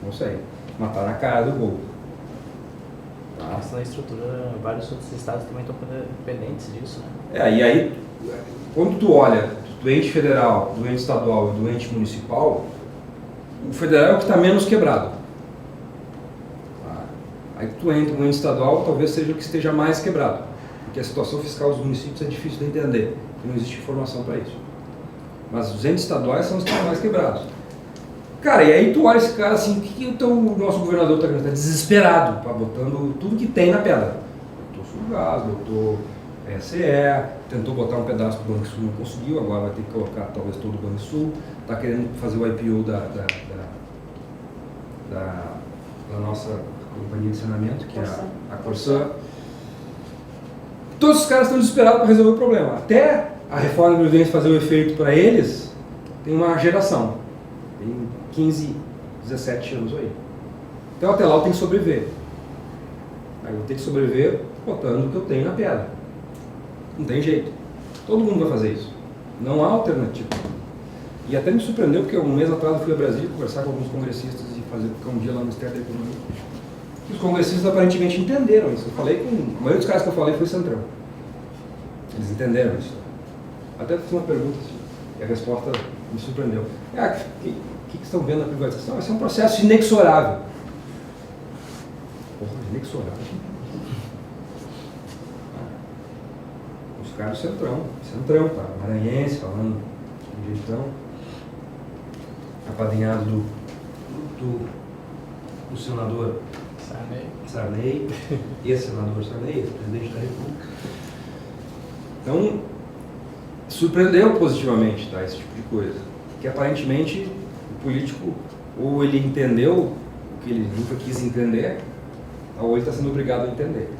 Não sei, matar na cara do gol. A questão da estrutura, vários outros estados também estão dependentes disso, né? E aí, quando tu olha do ente federal, do ente estadual e do ente municipal, o federal é o que está menos quebrado. Aí tu entra no ente estadual, talvez seja o que esteja mais quebrado, porque a situação fiscal dos municípios é difícil de entender, porque não existe informação para isso. Mas os entes estaduais são os que estão mais quebrados. Cara, e aí tu olha esse cara assim, o que o nosso governador está fazendo? Está desesperado, tá botando tudo que tem na pedra. Botou Sulgás, botou SE, tentou botar um pedaço do Banrisul, não conseguiu, agora vai ter que colocar talvez todo o Banrisul, está querendo fazer o IPO da nossa companhia de saneamento, que é a Corsã. Todos os caras estão desesperados para resolver o problema. Até a reforma da Previdência fazer o efeito para eles, tem uma geração. Tem 15, 17 anos aí. Então até lá eu tenho que sobreviver. Aí eu vou ter que sobreviver botando o que eu tenho na pedra. Não tem jeito. Todo mundo vai fazer isso. Não há alternativa. E até me surpreendeu, porque um mês atrás eu fui a Brasília conversar com alguns congressistas e ficar um dia lá no Ministério da Economia. E os congressistas aparentemente entenderam isso. Eu falei com... A maioria dos caras que eu falei foi Centrão. Eles entenderam isso. Até fiz uma pergunta assim, e a resposta me surpreendeu. O que estão vendo na privatização? Vai ser um processo inexorável. Porra, inexorável. Os caras Centrão, tá? Maranhense, falando de jeitão. Apadrinhado do senador Sarney, ex-senador Sarney, ex-presidente da República. Então, surpreendeu positivamente, tá, esse tipo de coisa. Que aparentemente o político ou ele entendeu o que ele nunca quis entender, ou ele está sendo obrigado a entender.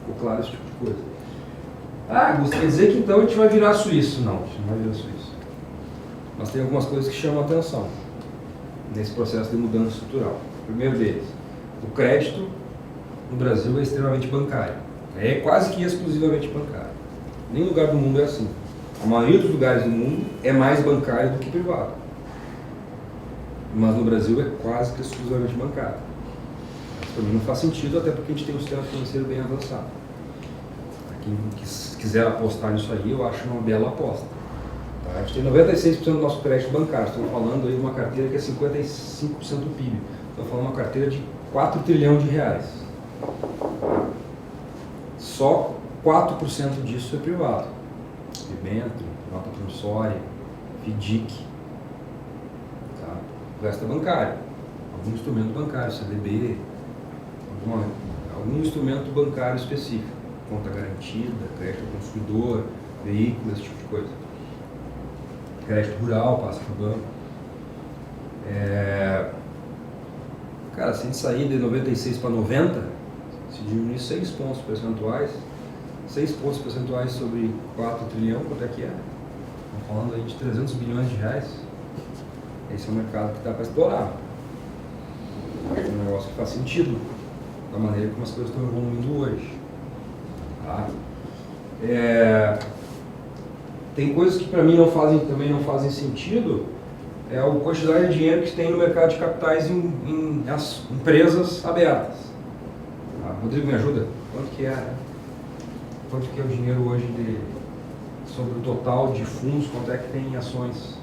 Ficou claro esse tipo de coisa. Augusto, quer dizer que então a gente vai virar suíço? Não, a gente não vai virar suíço. Mas tem algumas coisas que chamam a atenção nesse processo de mudança estrutural. O primeiro deles, o crédito no Brasil é extremamente bancário. É quase que exclusivamente bancário. Nenhum lugar do mundo é assim. A maioria dos lugares do mundo é mais bancário do que privado. Mas no Brasil é quase que exclusivamente bancário. Isso para mim não faz sentido, até porque a gente tem um sistema financeiro bem avançado. Quem quiser apostar nisso aí, eu acho uma bela aposta. Tá? A gente tem 96% do nosso crédito bancário. Estamos falando aí de uma carteira que é 55% do PIB. Estamos falando de uma carteira de 4 trilhões de reais. Só 4% disso é privado. Debênture, nota promissória, FDIC. Tá? O resto é bancário. Algum instrumento bancário, CDB, algum instrumento bancário específico. Conta garantida, crédito ao consumidor, veículo, esse tipo de coisa. Crédito rural passa para o banco. Cara, se a gente sair de 96 para 90, se diminuir 6 pontos percentuais, 6 pontos percentuais sobre 4 trilhões, quanto é que é? Estamos falando aí de 300 bilhões de reais. Esse é um mercado que dá para explorar. É um negócio que faz sentido da maneira como as coisas estão evoluindo hoje. Tá? Tem coisas que para mim também não fazem sentido. É a quantidade de dinheiro que tem no mercado de capitais em as empresas abertas. Tá? Rodrigo, me ajuda? Quanto que é o dinheiro hoje sobre o total de fundos, quanto é que tem em ações?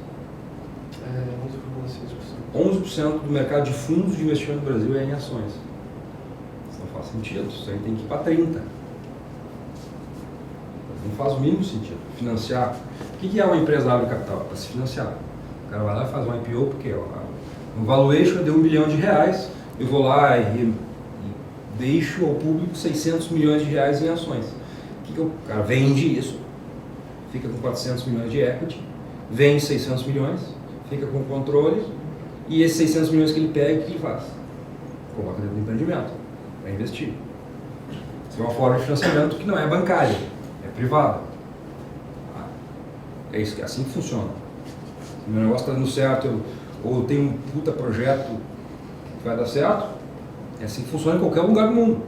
11,6%. 11% do mercado de fundos de investimento no Brasil é em ações. Isso não faz sentido, isso aí tem que ir para 30%. Não faz o mínimo sentido. Financiar. O que é uma empresa abre capital? Para se financiar. O cara vai lá e faz um IPO porque o valuation é de R$1 bilhão, eu vou lá e deixo ao público 600 milhões de reais em ações. O cara vende isso, fica com 400 milhões de equity, vende 600 milhões, fica com controle, e esses 600 milhões que ele pega, o que ele faz? Coloca dentro do empreendimento, vai investir. Isso é uma forma de financiamento que não é bancária, é privada. É isso, é assim que funciona. Se o meu negócio está dando certo, ou eu tenho um puta projeto que vai dar certo, é assim que funciona em qualquer lugar do mundo.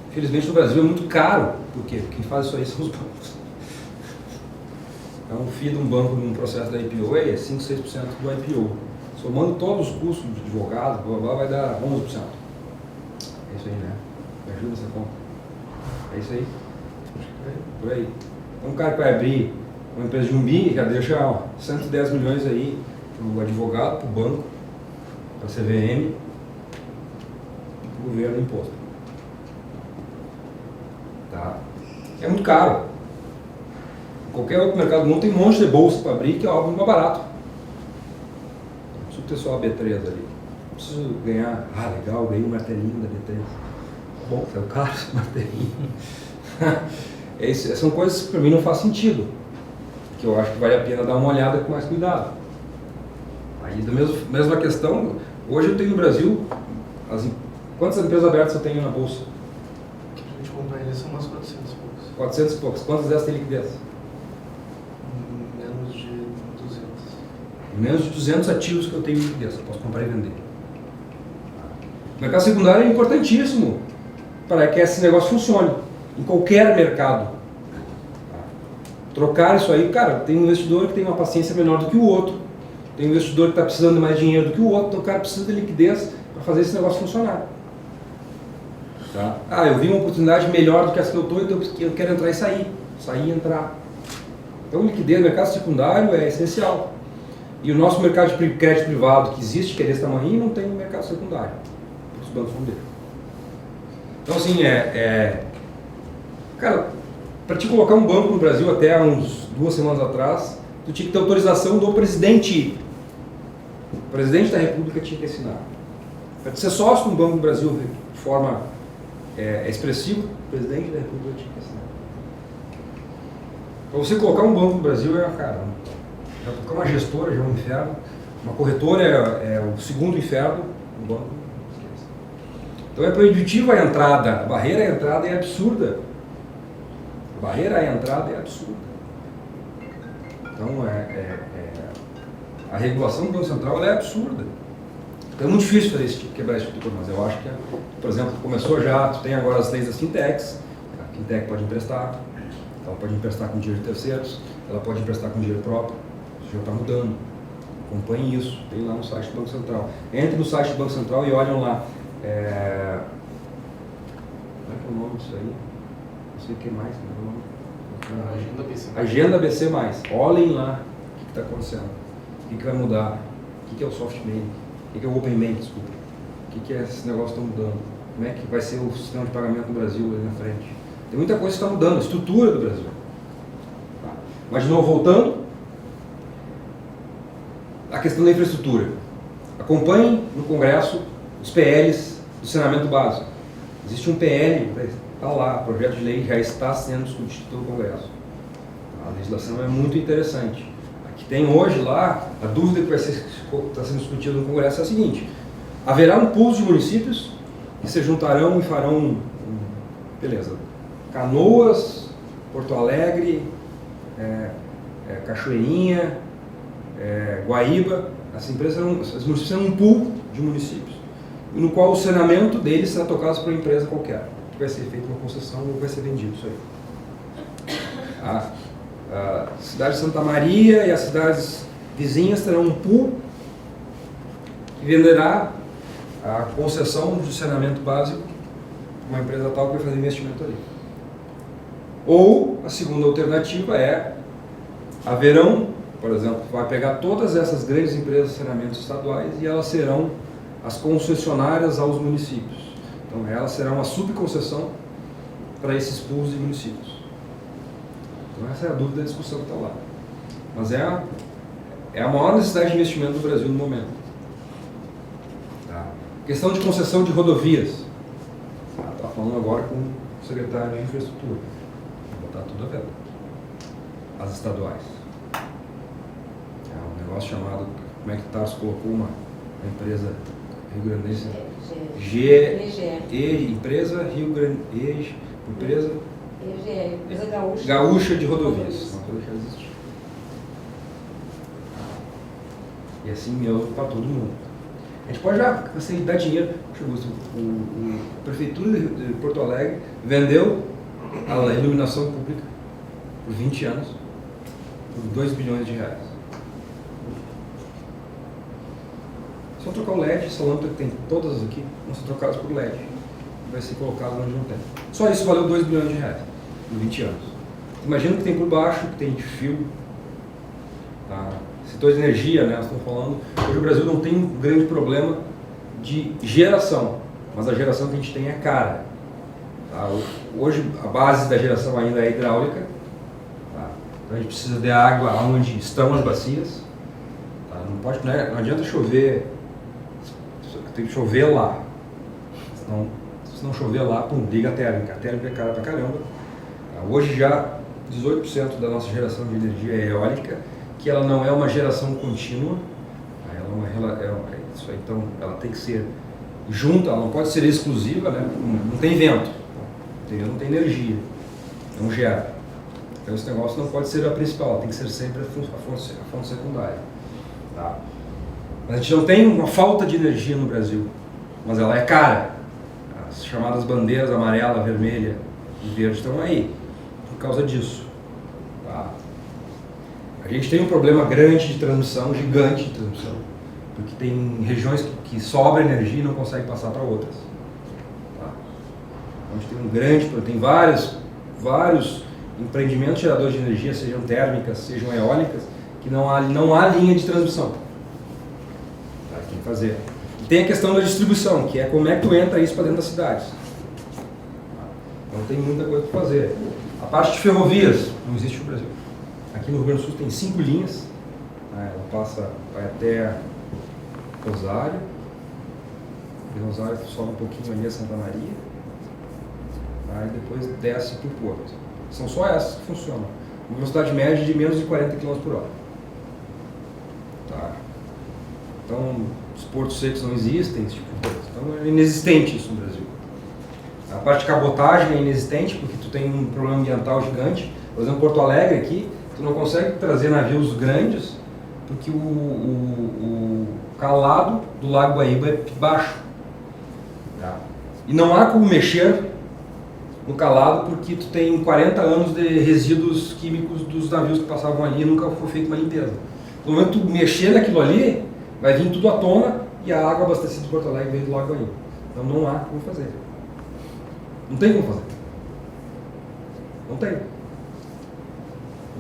Infelizmente no Brasil é muito caro, porque quem faz isso aí são os bancos. Então o FII de um banco num processo da IPO é 5, 6% do IPO. Somando todos os custos de advogado, blá, blá, vai dar 11%. É isso aí, né? Me ajuda essa conta. É isso aí? Por aí. Então um cara que vai abrir uma empresa de 1 bi, já deixa 110 milhões aí para o advogado, para o banco, para a CVM, para o governo, imposto. Tá? É muito caro. Qualquer outro mercado do mundo tem um monte de bolsa para abrir que é algo mais barato. preciso ter só a B3 ali. Não preciso ganhar, legal, ganhei um martelinho da B3. Bom, é o caro esse martelinho. São coisas que para mim não faz sentido, que eu acho que vale a pena dar uma olhada com mais cuidado. Aí, da mesma questão, hoje eu tenho no Brasil, quantas empresas abertas eu tenho na Bolsa? Que a gente compra eles são umas 400 e poucos. 400 e poucos. Quantas dessas tem liquidez? Menos de 200. Menos de 200 ativos que eu tenho liquidez, eu posso comprar e vender. O mercado secundário é importantíssimo para que esse negócio funcione, em qualquer mercado. Trocar isso aí, cara, tem um investidor que tem uma paciência menor do que o outro, tem um investidor que está precisando de mais dinheiro do que o outro, então o cara precisa de liquidez para fazer esse negócio funcionar. Tá? Eu vi uma oportunidade melhor do que essa que eu estou, então eu quero entrar e sair e entrar. Então liquidez no mercado secundário é essencial. E o nosso mercado de crédito privado, que existe, que é desse tamanho, não tem no mercado secundário. Os bancos vão ter. Então assim, cara, para te colocar um banco no Brasil até uns 2 semanas atrás, tu tinha que ter autorização do presidente. O presidente da República tinha que assinar. Para ser sócio de um banco no Brasil de forma expressiva, o presidente da República tinha que assinar. Para você colocar um banco no Brasil cara, colocar uma gestora já é um inferno, uma corretora é o segundo inferno, um banco, esquece. Então é proibitivo a entrada, a barreira à entrada é absurda. A barreira à entrada é absurda. Então a regulação do Banco Central é absurda. Então é muito difícil fazer quebrar esse tipo de coisa, mas eu acho que, por exemplo, começou já, tu tem agora as leis das fintechs, a fintech pode emprestar, ela pode emprestar com dinheiro de terceiros, ela pode emprestar com dinheiro próprio, isso já está mudando. Acompanhe isso, tem lá no site do Banco Central. Entre no site do Banco Central e olham lá. Como é que é o nome disso aí? Não sei o que mais, como é o nome? Agenda BC. Agenda BC+. Olhem lá o que está acontecendo, o que vai mudar, o que é o soft bank, o que é o open bank, desculpa, o que é esse negócio que está mudando, como é que vai ser o sistema de pagamento no Brasil ali na frente. Tem muita coisa que está mudando, a estrutura do Brasil. Tá. Mas de novo, voltando, a questão da infraestrutura. Acompanhem no Congresso os PLs do saneamento básico. Existe um PL, está lá, o projeto de lei já está sendo discutido pelo Congresso. A legislação é muito interessante. A que tem hoje lá, a dúvida que está sendo discutida no Congresso é a seguinte: haverá um pool de municípios que se juntarão e farão, beleza, Canoas, Porto Alegre, Cachoeirinha, Guaíba, as municípios serão um pool de municípios, no qual o saneamento deles será tocado por uma empresa qualquer, que vai ser feita uma concessão ou vai ser vendido isso aí. A cidade de Santa Maria e as cidades vizinhas terão um pool que venderá a concessão de saneamento básico para uma empresa tal que vai fazer investimento ali. Ou a segunda alternativa haverão, por exemplo, vai pegar todas essas grandes empresas de saneamento estaduais e elas serão as concessionárias aos municípios. Então elas serão uma subconcessão para esses pools de municípios. Então essa é a dúvida da discussão que está lá. Mas é a maior necessidade de investimento do Brasil no momento. Tá. Questão de concessão de rodovias. Está falando agora com o secretário de Infraestrutura. Vou botar tudo a venda. As estaduais. É um negócio chamado, como é que Tarso colocou uma empresa rio-grandense? Empresa Rio-Grande, empresa gaúcha de rodovias. Uma coisa que já existe. E assim mesmo para todo mundo. A gente pode já dar dinheiro. A Prefeitura de Porto Alegre vendeu a iluminação pública por 20 anos por 2 bilhões de reais. Só trocar o LED, essa lâmpada que tem todas aqui, vão ser trocadas por LED. Vai ser colocado onde não tem. Só isso valeu 2 bilhões de reais por 20 anos. Imagina que tem por baixo, que tem de fio. Tá? Setor de energia, né? Nós estamos falando. Hoje o Brasil não tem um grande problema de geração, mas a geração que a gente tem é cara. Tá? Hoje a base da geração ainda é hidráulica. Tá? Então a gente precisa de água onde estão as bacias. Tá? Não adianta chover, tem que chover lá. Se não chover lá, pum, liga a térmica. A térmica é cara pra caramba. Hoje já 18% da nossa geração de energia é eólica, que ela não é uma geração contínua. Isso aí, então ela tem que ser junta, ela não pode ser exclusiva, né? Não tem vento, entendeu? Não tem energia, não gera. Então esse negócio não pode ser a principal, ela tem que ser sempre a fonte secundária. Tá? Mas a gente não tem uma falta de energia no Brasil, mas ela é cara. As chamadas bandeiras amarela, vermelha e verde estão aí por causa disso. Tá? A gente tem um problema grande de transmissão, gigante de transmissão, porque tem regiões que sobra energia e não consegue passar para outras. Tá? A gente tem um grande problema, tem vários empreendimentos geradores de energia, sejam térmicas, sejam eólicas, que não há linha de transmissão. Tá? Tem que fazer. E tem a questão da distribuição, que é como é que tu entra isso para dentro das cidades. Tá? Então tem muita coisa para fazer. A parte de ferrovias não existe no Brasil. Aqui no Rio Grande do Sul tem 5 linhas, né? Ela vai até Rosário, de Rosário sobe um pouquinho ali a Santa Maria, aí depois desce para o Porto. São só essas que funcionam. Uma velocidade média de menos de 40 km por hora. Tá? Então, os portos secos não existem, esse tipo de coisa. Então é inexistente isso no Brasil. A parte de cabotagem é inexistente, porque tu tem um problema ambiental gigante. Por exemplo, Porto Alegre aqui, tu não consegue trazer navios grandes, porque o calado do Lago Guaíba é baixo. Tá? E não há como mexer no calado, porque tu tem 40 anos de resíduos químicos dos navios que passavam ali e nunca foi feita uma limpeza. No momento que tu mexer naquilo ali, vai vir tudo à tona e a água abastecida de Porto Alegre vem do Lago Guaíba. Então não há como fazer. Não tem como fazer. Não tem.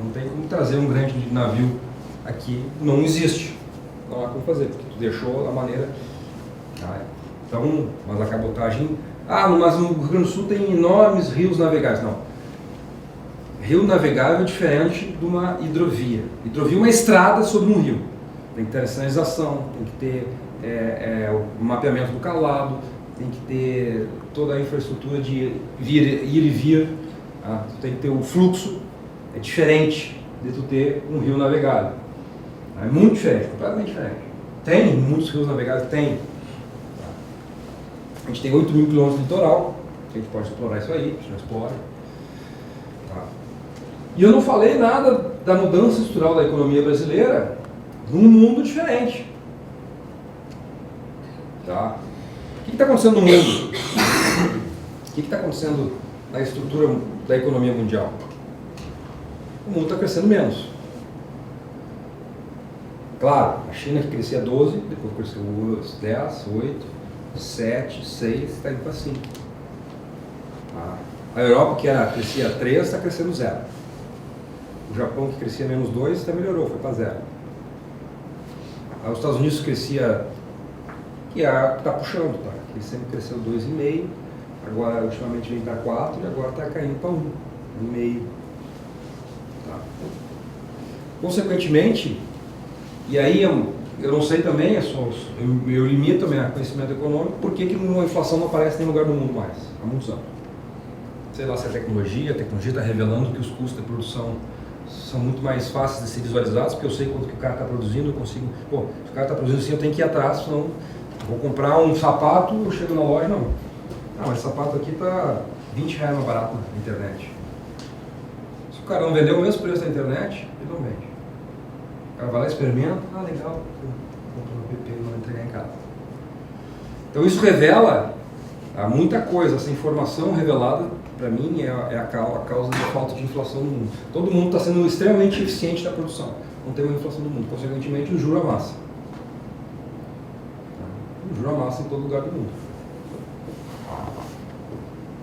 Não tem como trazer um grande navio aqui. Não existe. Não há como fazer, porque tu deixou a maneira. Então, mas a cabotagem... mas no Rio Grande do Sul tem enormes rios navegáveis. Não. Rio navegável é diferente de uma hidrovia. Hidrovia é uma estrada sobre um rio. Tem que ter a sinalização, tem que ter o mapeamento do calado, tem que ter toda a infraestrutura de ir e vir. Tu tem que ter o fluxo. É diferente de tu ter um rio navegável. É muito diferente, completamente diferente. Tem muitos rios navegáveis? Tem. A gente tem 8 mil quilômetros de litoral, a gente pode explorar isso aí, a gente não explora. Tá? E eu não falei nada da mudança estrutural da economia brasileira num mundo diferente. Tá? O que está acontecendo no mundo? O que está acontecendo na estrutura da economia mundial? O mundo está crescendo menos. Claro, a China que crescia 12, depois cresceu 10, 8, 7, 6, está indo para 5. A Europa que crescia 3, está crescendo 0. O Japão que crescia menos 2, até melhorou, foi para 0. Os Estados Unidos crescia, que está puxando, tá? Que sempre cresceu 2,5, agora ultimamente vem para 4 e agora está caindo para 1,5. Tá? Consequentemente, e aí eu não sei também, eu limito o meu conhecimento econômico, por que a inflação não aparece em nenhum lugar do mundo mais, há muitos anos. Sei lá se a tecnologia está revelando que os custos de produção são muito mais fáceis de ser visualizados, porque eu sei quanto que o cara está produzindo, eu consigo... se o cara está produzindo assim, eu tenho que ir atrás, senão eu vou comprar um sapato, eu chego na loja, não. Mas esse sapato aqui está R$20 mais barato na internet. Se o cara não vendeu o mesmo preço na internet, ele não vende. O cara vai lá, experimenta, legal, compra no PP e vai entregar em casa. Então isso revela muita coisa, essa informação revelada, para mim, é a causa da falta de inflação no mundo. Todo mundo está sendo extremamente eficiente na produção, não tem uma inflação no mundo, consequentemente o juro amassa. O juro amassa em todo lugar do mundo.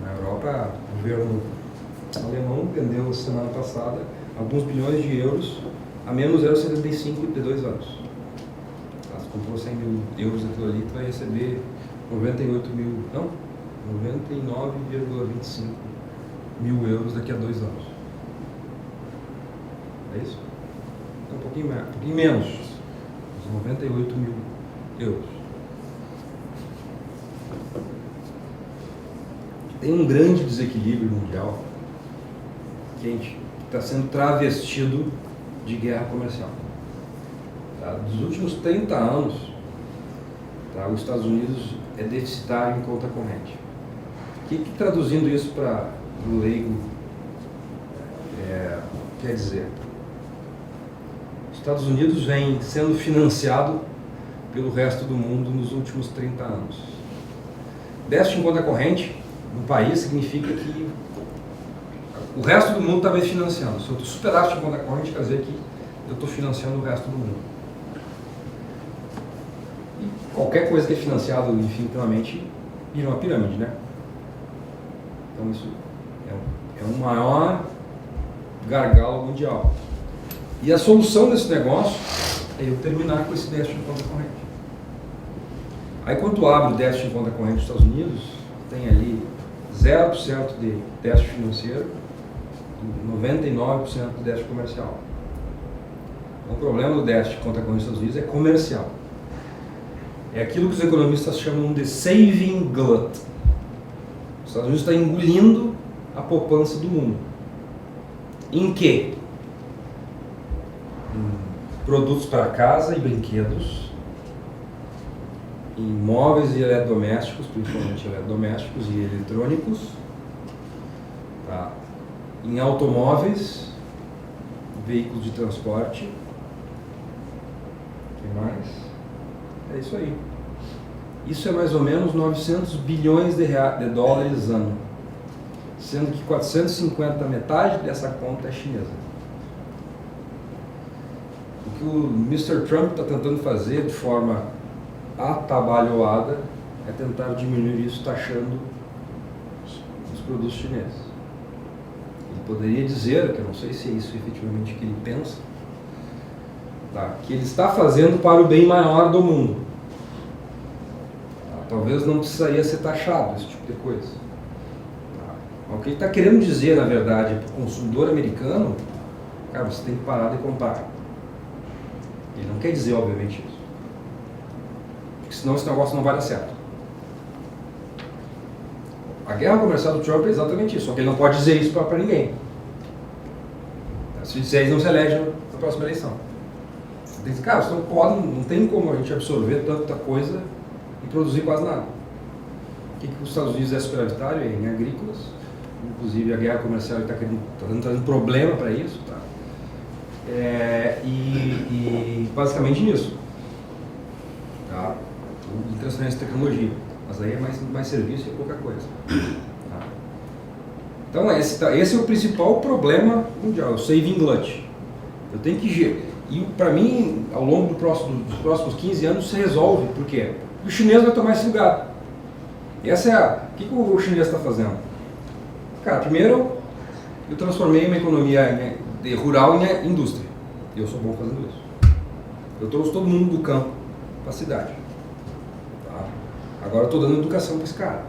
Na Europa, o governo alemão vendeu semana passada alguns bilhões de euros a menos 0,75 de 2 anos. Se comprou 100 mil euros aquilo ali, tu vai receber 99,25 mil euros daqui a 2 anos. É isso? Então, um pouquinho menos. 98 mil euros. Tem um grande desequilíbrio mundial que está sendo travestido de guerra comercial. Tá? Dos últimos 30 anos, tá, os Estados Unidos é deficitário em conta corrente. O que traduzindo isso para o leigo quer dizer? Os Estados Unidos vem sendo financiado pelo resto do mundo nos últimos 30 anos. Déficit em conta corrente no país significa que o resto do mundo está me financiando. Se eu estou superávit em conta corrente, quer dizer que eu estou financiando o resto do mundo. E qualquer coisa que é financiada infinitamente vira uma pirâmide, né? Então isso é o maior gargalo mundial. E a solução desse negócio é eu terminar com esse déficit em conta corrente. Aí quando tu abre o déficit em conta corrente dos Estados Unidos, tem ali 0% de déficit financeiro e 99% de déficit comercial. Então, o problema do déficit em conta corrente dos Estados Unidos é comercial. É aquilo que os economistas chamam de saving glut. Os Estados Unidos está engolindo a poupança do mundo. Em quê? Em produtos para casa e brinquedos, em móveis e eletrodomésticos, principalmente eletrodomésticos e eletrônicos, tá? Em automóveis, veículos de transporte. O que mais? É isso aí. Isso é mais ou menos 900 bilhões de dólares ano, sendo que 450, metade dessa conta é chinesa. O que o Mr. Trump está tentando fazer de forma atabalhoada é tentar diminuir isso taxando os produtos chineses. Ele poderia dizer, que eu não sei se é isso efetivamente que ele pensa, tá, que ele está fazendo para o bem maior do mundo. Tá, talvez não precisaria ser taxado esse tipo de coisa. Tá. O que ele está querendo dizer, na verdade, para o consumidor americano, cara, você tem que parar de comprar. Ele não quer dizer, obviamente, isso. Porque senão esse negócio não vai dar certo. A guerra comercial do Trump é exatamente isso, só que ele não pode dizer isso para ninguém. Se disser isso, não se elege na próxima eleição. Você tem que dizer, cara, não tem como a gente absorver tanta coisa e produzir quase nada. O que os Estados Unidos é superavitário? É em agrícolas. Inclusive a guerra comercial está trazendo problema para isso. Tá? E basicamente nisso. Tá? Em transferência de tecnologia. Mas aí é mais serviço e pouca coisa. Tá? Então esse é o principal problema mundial, o saving glut. Eu tenho que... E para mim, ao longo dos próximos 15 anos, se resolve. Por quê? Porque o chinês vai tomar esse lugar. E essa é o que o chinês está fazendo? Cara, primeiro, eu transformei uma economia rural em indústria. E eu sou bom fazendo isso. Eu trouxe todo mundo do campo para a cidade. Tá? Agora eu estou dando educação para esse cara.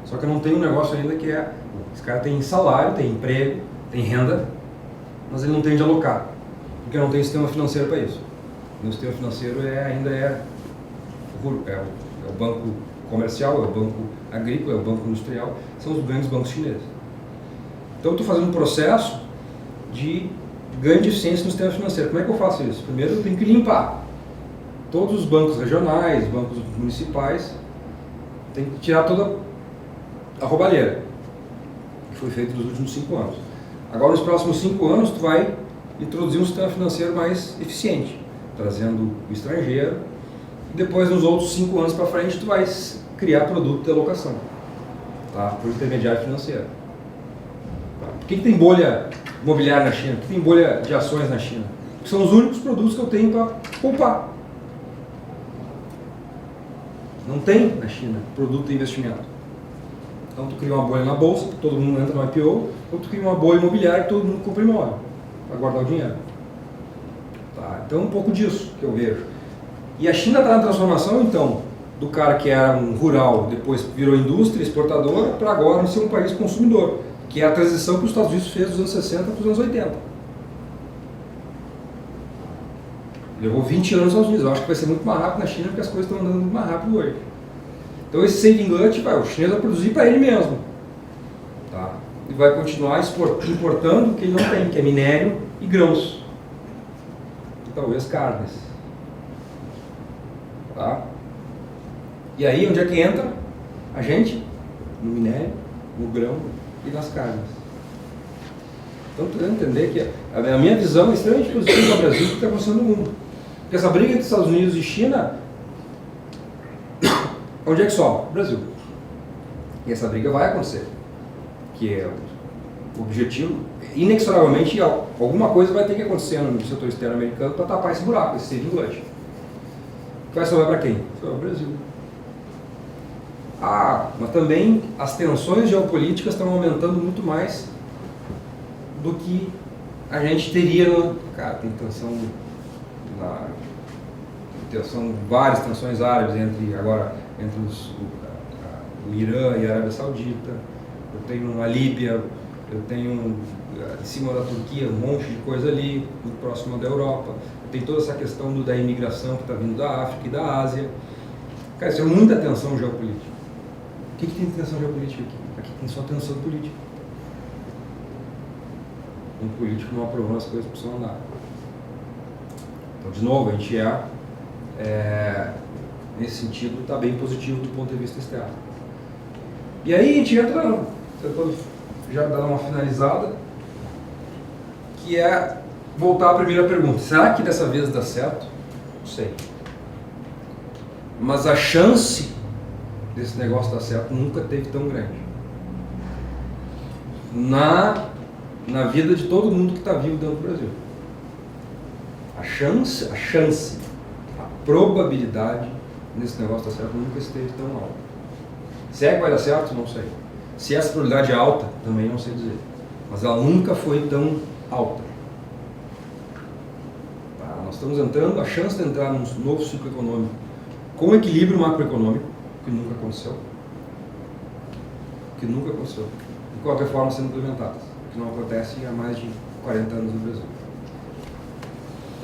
Só que eu não tenho um negócio ainda que é... Esse cara tem salário, tem emprego, tem renda, mas ele não tem de alocar. Porque não tem sistema financeiro para isso. O sistema financeiro ainda é o banco comercial, é o banco agrícola, é o banco industrial, são os grandes bancos chineses. Então eu estou fazendo um processo de ganho de eficiência no sistema financeiro. Como é que eu faço isso? Primeiro eu tenho que limpar todos os bancos regionais, bancos municipais, tem que tirar toda a roubalheira que foi feita nos últimos 5 anos. Agora nos próximos 5 anos tu vai introduzir um sistema financeiro mais eficiente, trazendo o estrangeiro, e depois nos outros 5 anos para frente tu vai criar produto de alocação, tá? Por intermediário financeiro. Tá? Por que tem bolha imobiliária na China? Por que tem bolha de ações na China? Porque são os únicos produtos que eu tenho para poupar. Não tem na China produto de investimento. Então tu cria uma bolha na bolsa, todo mundo entra no IPO, ou tu cria uma bolha imobiliária que todo mundo compra imóvel para guardar o dinheiro. Tá? Então é um pouco disso que eu vejo. E a China está na transformação, então, do cara que era um rural, depois virou indústria exportadora, para agora ser um país consumidor, que é a transição que os Estados Unidos fez dos anos 60 para os anos 80. Levou 20 anos nos Estados Unidos. Eu acho que vai ser muito mais rápido na China, porque as coisas estão andando muito mais rápido hoje. Então esse saving glut, o chinês vai produzir para ele mesmo. Tá? E vai continuar importando o que ele não tem, que é minério e grãos. E talvez carnes. Tá? E aí, onde é que entra a gente? No minério, no grão e nas carnes. Então, tu deve entender que a minha visão é extremamente positiva para o Brasil que está acontecendo no mundo. Porque essa briga entre Estados Unidos e China, onde é que sobra? Brasil. E essa briga vai acontecer. Que é o objetivo, inexoravelmente, alguma coisa vai ter que acontecer no setor externo americano para tapar esse buraco, esse saving glut. Vai sobrar para quem? Sobrar o Brasil. Mas também as tensões geopolíticas estão aumentando muito mais do que a gente teria no... Cara, tem várias tensões árabes entre o Irã e a Arábia Saudita. Eu tenho a Líbia, eu tenho em cima da Turquia um monte de coisa ali, muito próximo da Europa. Tem toda essa questão da imigração que está vindo da África e da Ásia. Cara, isso é muita tensão geopolítica. O que tem tensão geopolítica aqui? Aqui tem só tensão política. Um político não aprovando as coisas precisam andar. Então, de novo, a gente nesse sentido, está bem positivo do ponto de vista externo. E aí a gente entra, tentando já dar uma finalizada, que é voltar à primeira pergunta. Será que dessa vez dá certo? Não sei. Mas a chance desse negócio dar certo nunca teve tão grande. Na vida de todo mundo que está vivo dentro do Brasil. A chance, a probabilidade nesse negócio dar certo nunca esteve tão alta. Se é que vai dar certo, não sei. Se essa probabilidade é alta, também não sei dizer. Mas ela nunca foi tão alta. Nós estamos entrando, a chance de entrar num novo ciclo econômico com equilíbrio macroeconômico, que nunca aconteceu. De qualquer forma sendo implementadas, que não acontece há mais de 40 anos no Brasil.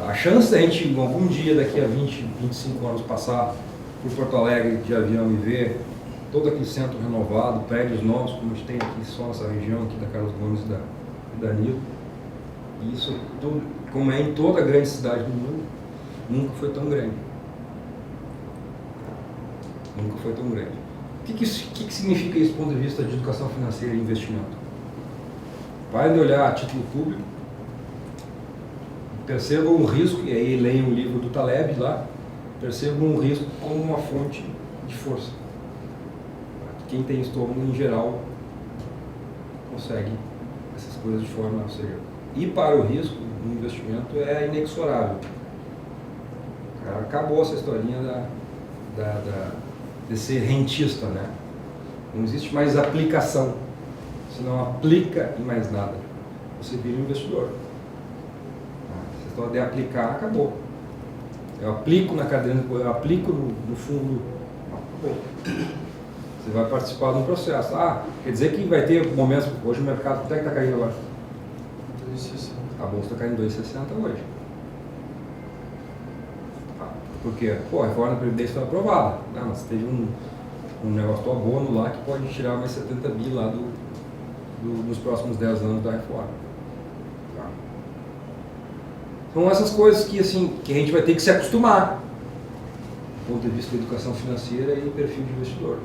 A chance da gente, algum dia, daqui a 20, 25 anos, passar por Porto Alegre de avião e ver todo aquele centro renovado, prédios novos, como a gente tem aqui só nessa região aqui da Carlos Gomes e da Nilo, e isso tudo, como é em toda a grande cidade do mundo, nunca foi tão grande. Nunca foi tão grande. O que significa isso do ponto de vista de educação financeira e investimento? Parem de olhar a título público, percebam o risco, e aí leiam o livro do Taleb lá, percebam o risco como uma fonte de força. Quem tem estômago, em geral, consegue essas coisas de forma, ou seja, ir para o risco no investimento é inexorável. Cara, acabou essa historinha de ser rentista, né? Não existe mais aplicação. Você não aplica em mais nada. Você vira um investidor. Essa história de aplicar acabou. Eu aplico na cadeia, eu aplico no fundo. Acabou. Você vai participar de um processo. Quer dizer que vai ter momentos. Hoje o mercado, quanto é que está caindo agora? 2,60. A bolsa está caindo 2,60 hoje. Por quê? A reforma da Previdência foi aprovada. Mas teve um negócio do abono lá que pode tirar mais 70 bi lá nos próximos 10 anos da reforma. São essas coisas que a gente vai ter que se acostumar do ponto de vista da educação financeira e perfil de investidor.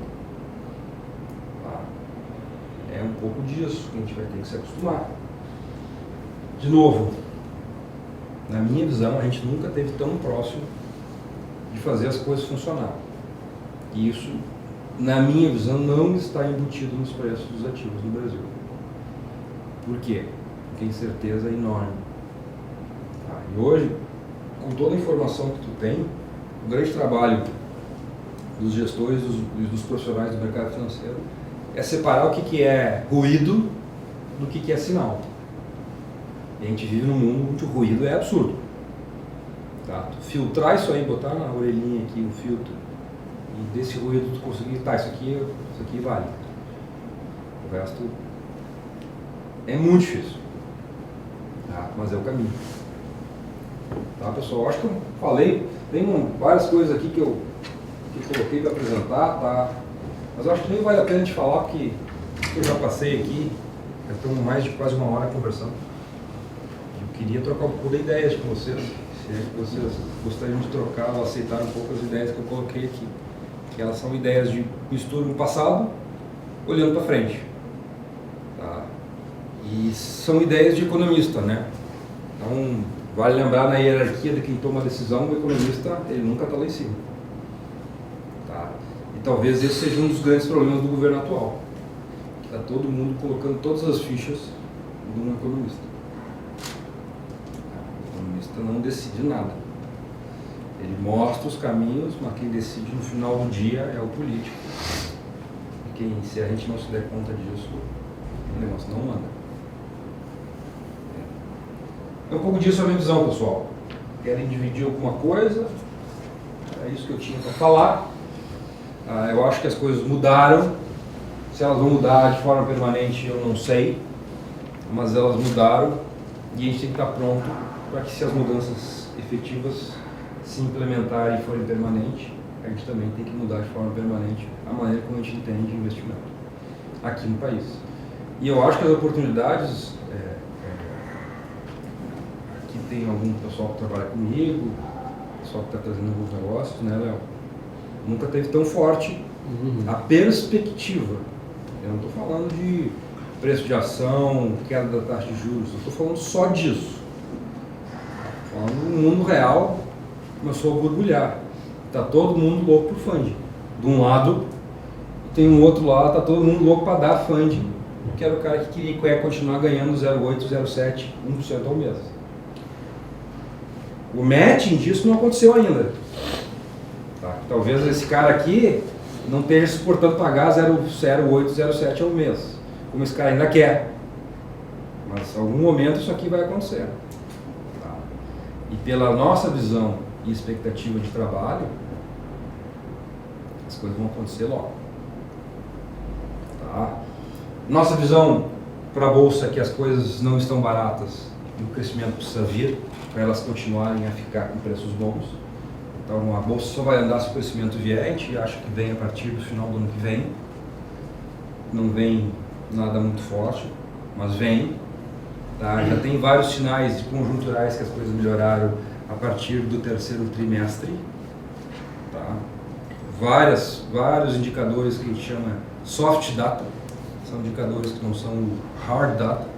É um pouco disso que a gente vai ter que se acostumar. De novo, na minha visão, a gente nunca esteve tão próximo de fazer as coisas funcionar. E isso, na minha visão, não está embutido nos preços dos ativos no Brasil. Por quê? Porque a incerteza é enorme. E hoje, com toda a informação que tu tem, o grande trabalho dos gestores e dos profissionais do mercado financeiro é separar o que é ruído do que é sinal. E a gente vive num mundo onde o ruído é absurdo. Tu filtrar isso aí, botar na orelhinha aqui o filtro, e desse ruído tu conseguir, isso aqui vale. O resto é muito difícil. Mas é o caminho. Pessoal, acho que falei, tem várias coisas aqui que eu coloquei para apresentar, tá? Mas eu acho que nem vale a pena a gente falar, porque eu já passei aqui, já estamos mais de quase 1 hora conversando. Eu queria trocar um pouco de ideias com vocês, se é que vocês gostariam de trocar ou aceitar um pouco as ideias que eu coloquei aqui. Que elas são ideias de mistura no passado, olhando para frente. Tá? E são ideias de economista, né? Então, vale lembrar na hierarquia de quem toma a decisão, o economista, ele nunca está lá em cima. Tá? E talvez esse seja um dos grandes problemas do governo atual. Está todo mundo colocando todas as fichas de um economista. O economista não decide nada. Ele mostra os caminhos, mas quem decide no final do dia é o político. E se a gente não se der conta disso, o negócio não anda. É um pouco disso a minha visão, pessoal. Querem dividir alguma coisa? É isso que eu tinha para falar. Eu acho que as coisas mudaram. Se elas vão mudar de forma permanente, eu não sei. Mas elas mudaram e a gente tem que estar pronto para que, se as mudanças efetivas se implementarem e forem permanentes, a gente também tem que mudar de forma permanente a maneira como a gente entende investimento aqui no país. E eu acho que as oportunidades, aqui tem algum pessoal que trabalha comigo, pessoal que está trazendo alguns negócios, né, Léo? Nunca teve tão forte a perspectiva. Eu não estou falando de preço de ação, queda da taxa de juros, eu estou falando só disso. Estou falando do mundo real. Começou a borbulhar. Está todo mundo louco por funding. De um lado, tem um outro lado, está todo mundo louco para dar funding, que era o cara que queria continuar ganhando 0,8, 0,7, 1% ao mês. O matching disso não aconteceu ainda. Tá? Talvez esse cara aqui não esteja suportando pagar 0,8, 0,7 ao mês, como esse cara ainda quer. Mas em algum momento isso aqui vai acontecer. Tá? E pela nossa visão e expectativa de trabalho, as coisas vão acontecer logo. Tá? Nossa visão para a Bolsa é que as coisas não estão baratas e o crescimento precisa vir para elas continuarem a ficar com preços bons. Então a Bolsa só vai andar se o crescimento vier, a gente acha que vem a partir do final do ano que vem. Não vem nada muito forte, mas vem. Tá? Já tem vários sinais conjunturais que as coisas melhoraram a partir do 3º trimestre, tá? Vários indicadores que a gente chama soft data, são indicadores que não são hard data,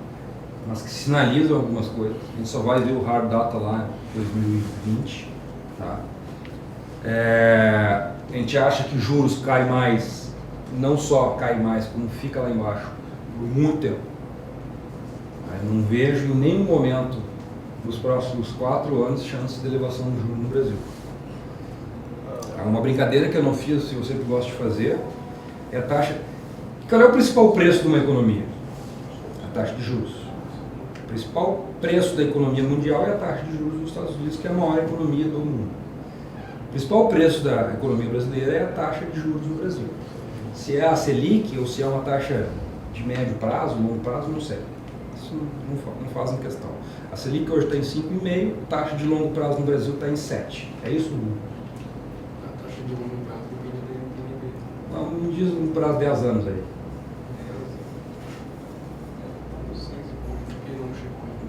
mas que sinalizam algumas coisas. A gente só vai ver o hard data lá em 2020, tá? A gente acha que juros cai mais, não só cai mais, como fica lá embaixo por muito tempo. Eu não vejo em nenhum momento nos próximos 4 anos chance de elevação de juros no Brasil. Uma brincadeira que eu não fiz, se eu sempre gosto de fazer, é a taxa. Qual é o principal preço de uma economia? A taxa de juros. O principal preço da economia mundial é a taxa de juros dos Estados Unidos, que é a maior economia do mundo. O principal preço da economia brasileira é a taxa de juros no Brasil. Se é a Selic ou se é uma taxa de médio prazo, longo prazo, não sei. Isso não fazem questão. A Selic hoje está em 5,5, a taxa de longo prazo no Brasil está em 7. É isso? A taxa de longo prazo do PNB. Não, me diz um prazo de 10 anos aí.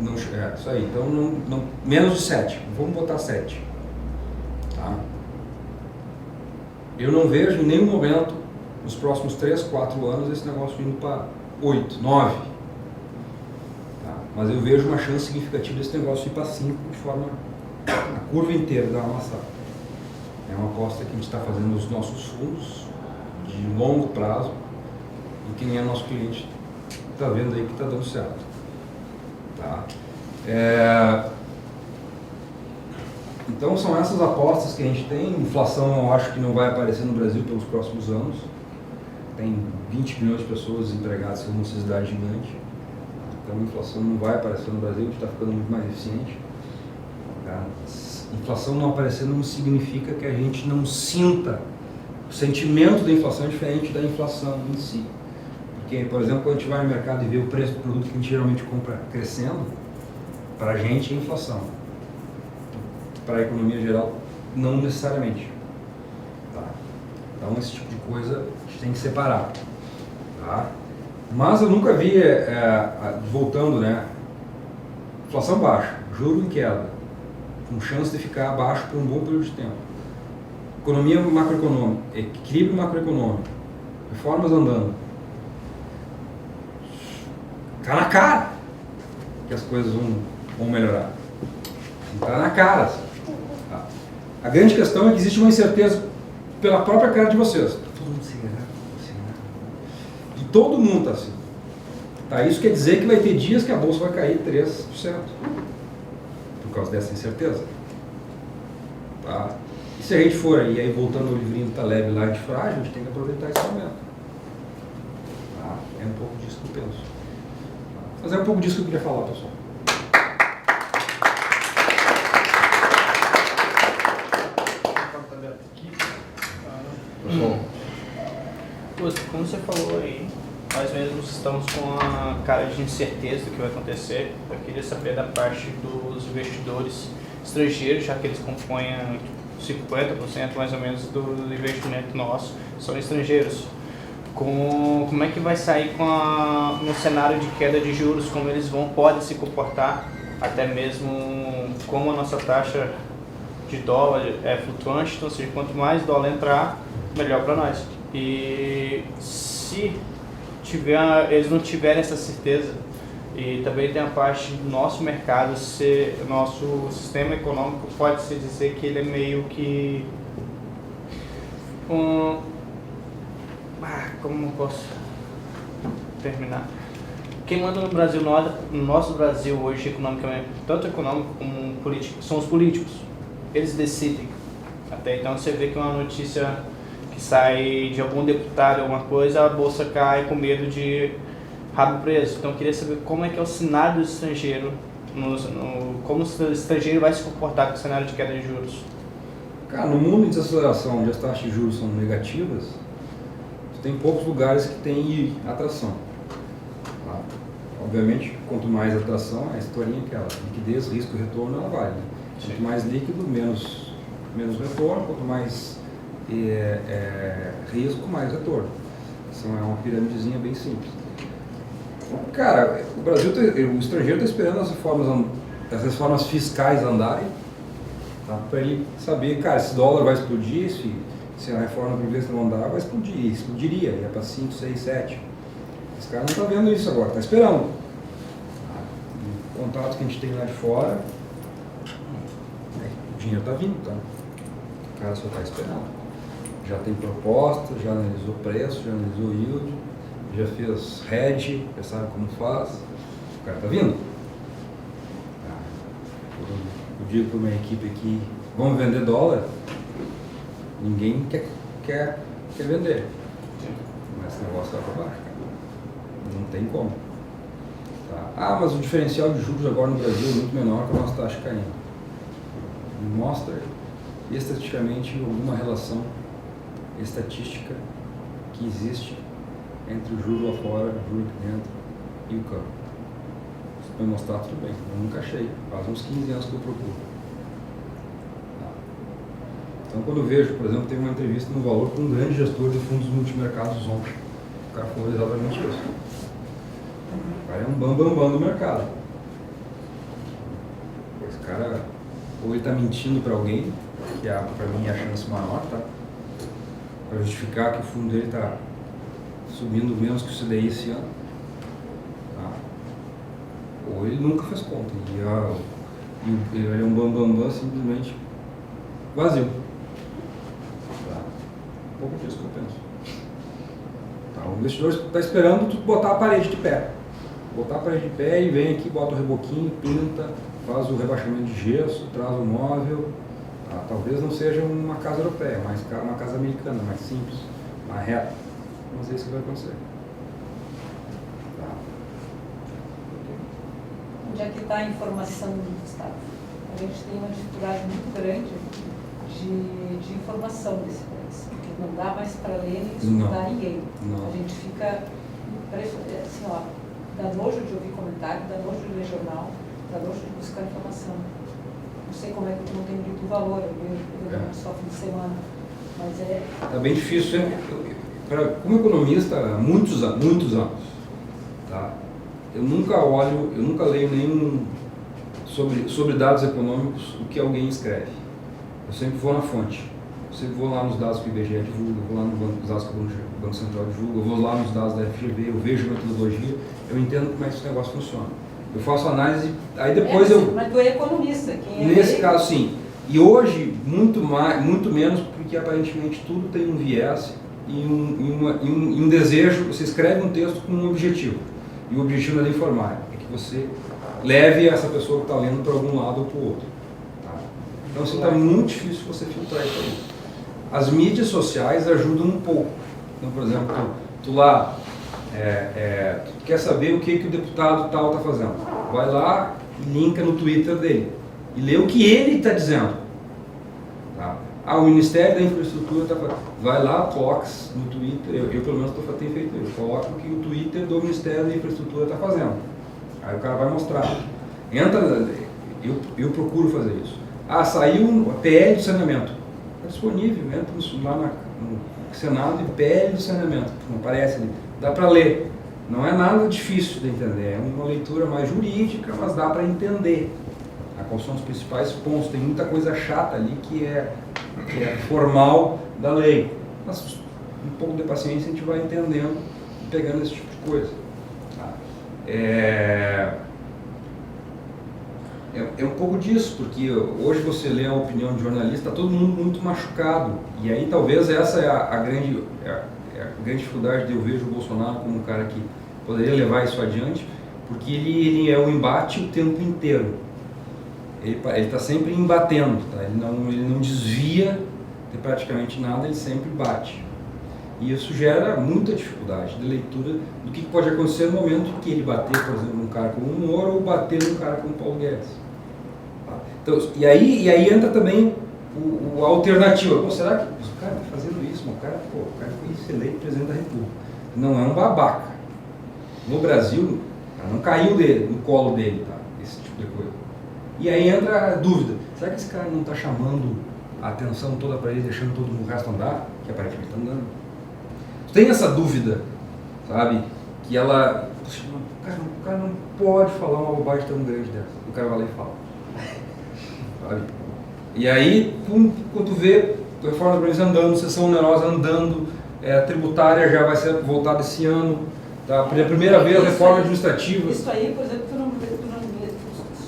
Não, isso aí, então não, menos de 7, vamos botar 7. Tá? Eu não vejo em nenhum momento, nos próximos 3, 4 anos, esse negócio indo para 8, 9. Tá? Mas eu vejo uma chance significativa desse negócio ir para 5, de forma a curva inteira dar uma amassada. É uma aposta que a gente está fazendo nos nossos fundos de longo prazo, e quem é nosso cliente está vendo aí que está dando certo. Tá? Então são essas apostas que a gente tem. Inflação eu acho que não vai aparecer no Brasil pelos próximos anos. Tem 20 milhões de pessoas desempregadas, que é uma cidade gigante. Então a inflação não vai aparecer no Brasil, a gente está ficando muito mais eficiente. Tá? Inflação não aparecer não significa que a gente não sinta. O sentimento da inflação é diferente da inflação em si. Porque, por exemplo, quando a gente vai no mercado e vê o preço do produto que a gente geralmente compra crescendo, para a gente é inflação. para a economia geral, não necessariamente. Tá? Então, esse tipo de coisa a gente tem que separar. Tá? Mas eu nunca vi, voltando, né, inflação baixa, juro em queda, com chance de ficar baixo por um bom período de tempo. Economia macroeconômica, equilíbrio macroeconômico, reformas andando. Está na cara que as coisas vão melhorar. Está na cara. Tá? A grande questão é que existe uma incerteza pela própria cara de vocês. Todo mundo será? E todo mundo está assim. Tá? Isso quer dizer que vai ter dias que a bolsa vai cair 3%. Por causa dessa incerteza. Tá? E se a gente for aí voltando ao livrinho do Taleb lá de frágil, a gente tem que aproveitar esse momento. Tá? É um pouco disso que eu penso. Mas é um pouco disso que eu queria falar, pessoal. Pessoal, Como você falou aí, nós mesmos estamos com a cara de incerteza do que vai acontecer. Eu queria saber da parte dos investidores estrangeiros, já que eles compõem 50% mais ou menos do investimento nosso, são estrangeiros. Como é que vai sair no cenário de queda de juros, como eles podem se comportar, até mesmo como a nossa taxa de dólar é flutuante, então, ou seja, quanto mais dólar entrar, melhor para nós. E se eles não tiverem essa certeza, e também tem a parte do nosso mercado, nosso sistema econômico pode-se dizer que ele é meio que como eu posso terminar? Quem manda no Brasil, no nosso Brasil hoje, economicamente, tanto econômico como político, são os políticos. Eles decidem. Até então você vê que uma notícia que sai de algum deputado, alguma coisa, a bolsa cai com medo de rabo preso. Então eu queria saber como é que é o cenário do estrangeiro, como o estrangeiro vai se comportar com o cenário de queda de juros. Cara, no mundo de desaceleração, onde as taxas de juros são negativas, tem poucos lugares que tem atração. Tá? Obviamente, quanto mais atração, é a historinha aquela. Liquidez, risco e retorno, ela vale. Né? Quanto mais líquido, menos retorno. Quanto mais risco, mais retorno. Então é uma piramidezinha bem simples. Cara, o estrangeiro está esperando as reformas fiscais andarem, tá? Para ele saber, cara, esse dólar vai explodir, se a reforma progressista não andar, vai explodir, explodiria, ia para 5, 6, 7. Esse cara não está vendo isso agora, está esperando. O contato que a gente tem lá de fora, o dinheiro está vindo, tá? O cara só está esperando. Já tem proposta, já analisou preço, já analisou yield, já fez hedge, já sabe como faz. O cara está vindo. Eu digo para uma equipe aqui, vamos vender dólar? Ninguém quer vender. Mas esse negócio vai para baixo. Não tem como. Tá? Mas o diferencial de juros agora no Brasil é muito menor que a nossa taxa caindo. Mostra estatisticamente alguma relação estatística que existe entre o juro lá fora, o juro aqui dentro e o câmbio. Se vai mostrar, tudo bem. Eu nunca achei. Faz uns 15 anos que eu procuro. Então, quando eu vejo, por exemplo, teve uma entrevista no Valor com um grande gestor de fundos multimercados ontem. O cara falou exatamente isso. O cara é um bambambam do mercado. Esse cara, ou ele está mentindo para alguém, que para mim é a chance maior, tá? Para justificar que o fundo dele está subindo menos que o CDI esse ano. Tá? Ou ele nunca fez conta. E ele é um bambambam simplesmente vazio. Um pouco disso que eu penso. Tá, o investidor está esperando tu botar a parede de pé. Botar a parede de pé e vem aqui, bota o reboquinho, pinta, faz o rebaixamento de gesso, traz o móvel. Tá? Talvez não seja uma casa europeia, mas uma casa americana, mais simples, mais reta. Mas é isso que vai acontecer. Tá. Onde é que está a informação do Estado? A gente tem uma dificuldade muito grande de informação desse país. Não dá mais para ler nem estudar ninguém. Não. A gente fica assim, ó, dá nojo de ouvir comentário, dá nojo de ler jornal, dá nojo de buscar informação. Não sei como é que tu não tem dito o valor, eu vejo só fim de semana. Mas Tá bem difícil, hein? Como economista, há muitos anos, tá? Eu nunca leio nenhum sobre dados econômicos o que alguém escreve. Eu sempre vou na fonte. Eu sempre vou lá nos dados que o IBGE divulga, eu vou lá nos dados que o Banco Central divulga, eu vou lá nos dados da FGV, eu vejo a metodologia, eu entendo como é que esse negócio funciona. Eu faço análise, aí depois Mas tu é economista. Nesse caso, sim. E hoje, muito menos, porque aparentemente tudo tem um viés e um desejo. Você escreve um texto com um objetivo. E o objetivo não é informar, é que você leve essa pessoa que está lendo para algum lado ou para o outro. Tá? Então, assim, está muito difícil você filtrar isso aí. As mídias sociais ajudam um pouco. Então, por exemplo, tu lá tu quer saber o que o deputado tal está fazendo. Vai lá e linka no Twitter dele. E lê o que ele está dizendo. Tá? O Ministério da Infraestrutura está fazendo. Vai lá, coloca no Twitter, eu pelo menos tenho feito isso, coloco o que o Twitter do Ministério da Infraestrutura está fazendo. Aí o cara vai mostrar. Eu procuro fazer isso. Saiu a PL do saneamento. Está disponível, entra lá no Senado e PL do saneamento. Não aparece ali. Dá para ler. Não é nada difícil de entender. É uma leitura mais jurídica, mas dá para entender. Quais são os principais pontos? Tem muita coisa chata ali que é formal da lei. Mas um pouco de paciência a gente vai entendendo e pegando esse tipo de coisa. Tá? É um pouco disso, porque hoje você lê a opinião de jornalista, está todo mundo muito machucado. E aí talvez essa é a grande dificuldade de eu vejo o Bolsonaro como um cara que poderia levar isso adiante, porque ele é o embate o tempo inteiro. Ele está sempre embatendo, tá? Ele não desvia de praticamente nada, ele sempre bate. E isso gera muita dificuldade de leitura do que pode acontecer no momento em que ele bater, por exemplo, num cara como o Moro ou bater num cara como o Paulo Guedes. Tá? Então, e aí entra também a alternativa. Será que o cara está fazendo isso? O cara foi eleito presidente da República. Não é um babaca. No Brasil, não caiu no colo dele, tá? Esse tipo de coisa. E aí entra a dúvida, será que esse cara não está chamando a atenção toda para ele, deixando todo o resto andar? Que aparentemente está andando. Tem essa dúvida, sabe? Que ela, o cara não pode falar uma bobagem tão grande dessa. O cara vai lá e fala. Sabe? E aí, quando tu vê a reforma da Previdência andando, sessão onerosa andando, a tributária já vai ser voltada esse ano, tá? Pela primeira vez a reforma administrativa. Isso aí, por exemplo, tu não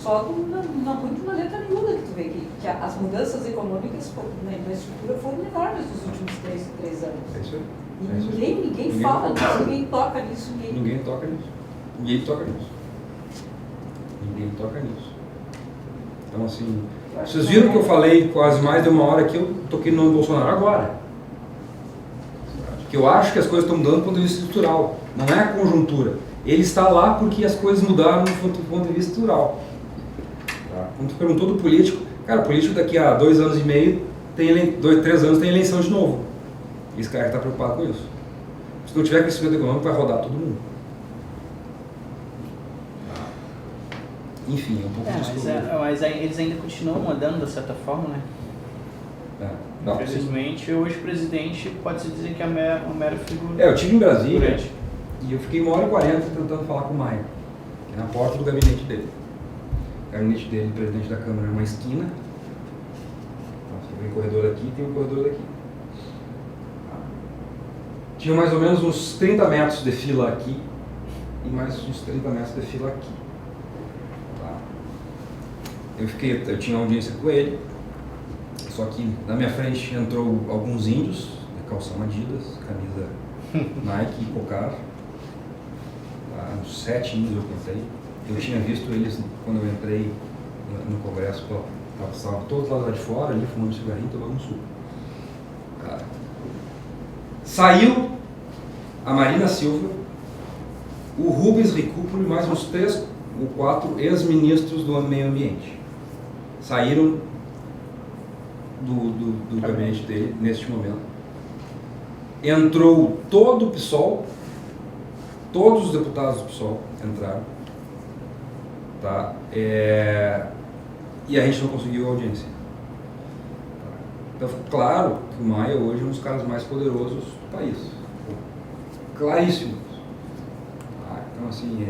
só muito na letra miúda que tu vê que as mudanças econômicas na infraestrutura foram enormes nos últimos 3 anos. É isso aí. E ninguém fala nisso, ninguém toca nisso. Ninguém toca nisso. Então, assim, vocês viram que eu falei quase mais de uma hora que eu toquei no nome do Bolsonaro agora. Que eu acho que as coisas estão mudando do ponto de vista estrutural. Não é a conjuntura. Ele está lá porque as coisas mudaram do ponto de vista estrutural. Tá? Quando tu perguntou do político, cara, o político daqui a 2 anos e meio, 3 anos tem eleição de novo. E esse cara está preocupado com isso. Se não tiver crescimento econômico, vai rodar todo mundo. Enfim, é um pouco disso. Mas eles ainda continuam mandando de certa forma, né? Infelizmente, hoje o presidente pode-se dizer que é uma mera figura. Eu estive em Brasília e eu fiquei 1h40 tentando falar com o Maia, que é na porta do gabinete dele. O gabinete dele, presidente da Câmara, é uma esquina. Então, tem um corredor aqui e tem um corredor daqui. Tinha mais ou menos uns 30 metros de fila aqui e mais uns 30 metros de fila aqui. Tá? Eu tinha audiência com ele, só que na minha frente entrou alguns índios, de calção Adidas, camisa Nike e Cocar. Tá? Uns 7 índios eu contei. Eu tinha visto eles quando eu entrei no Congresso, estavam todos lá de fora, ali fumando cigarrinho, tomando suco. Cara, saiu a Marina Silva, o Rubens Recupero e mais uns 3 ou 4 ex-ministros do meio ambiente. Saíram do gabinete dele neste momento. Entrou todo o PSOL, todos os deputados do PSOL entraram. Tá? e a gente não conseguiu audiência. Então, claro que o Maia hoje é um dos caras mais poderosos do país. Claríssimo. Então, assim,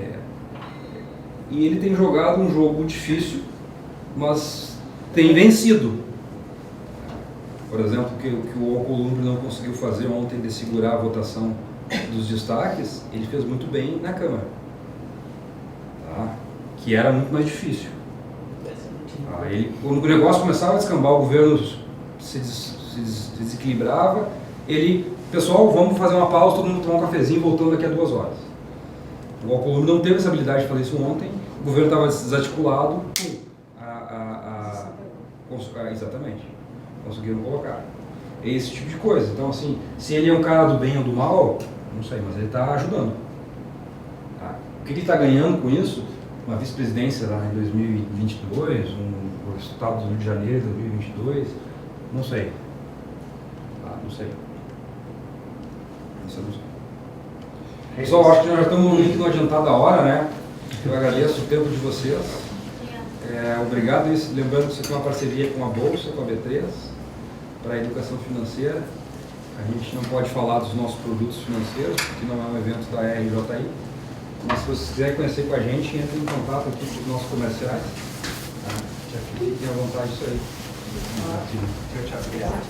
e ele tem jogado um jogo difícil, mas tem vencido. Por exemplo, que o Alcolumbre não conseguiu fazer ontem de segurar a votação dos destaques, ele fez muito bem na Câmara. Tá? Que era muito mais difícil. Quando o negócio começava a descambar, o governo se desequilibrava, pessoal, vamos fazer uma pausa, todo mundo tomar um cafezinho, voltando daqui a 2 horas. O Alcolumbre não teve essa habilidade de fazer isso ontem, o governo estava desarticulado, exatamente, conseguiram colocar. É esse tipo de coisa. Então, assim, se ele é um cara do bem ou do mal, não sei, mas ele está ajudando. Tá? O que ele está ganhando com isso? Uma vice-presidência lá em 2022, o resultado do Rio de Janeiro de 2022, não sei. Tá? Não sei. Isso eu não sei. Pessoal, acho que nós já estamos muito adiantado a hora, né? Eu agradeço o tempo de vocês. Obrigado. Lembrando que você tem uma parceria com a Bolsa, com a B3, para a educação financeira. A gente não pode falar dos nossos produtos financeiros, porque não é um evento da RJI. Mas se vocês quiserem conhecer com a gente, entre em contato aqui com os nossos comerciais. Tá? Já fiquem à vontade disso aí. Tchau, tchau. Obrigado.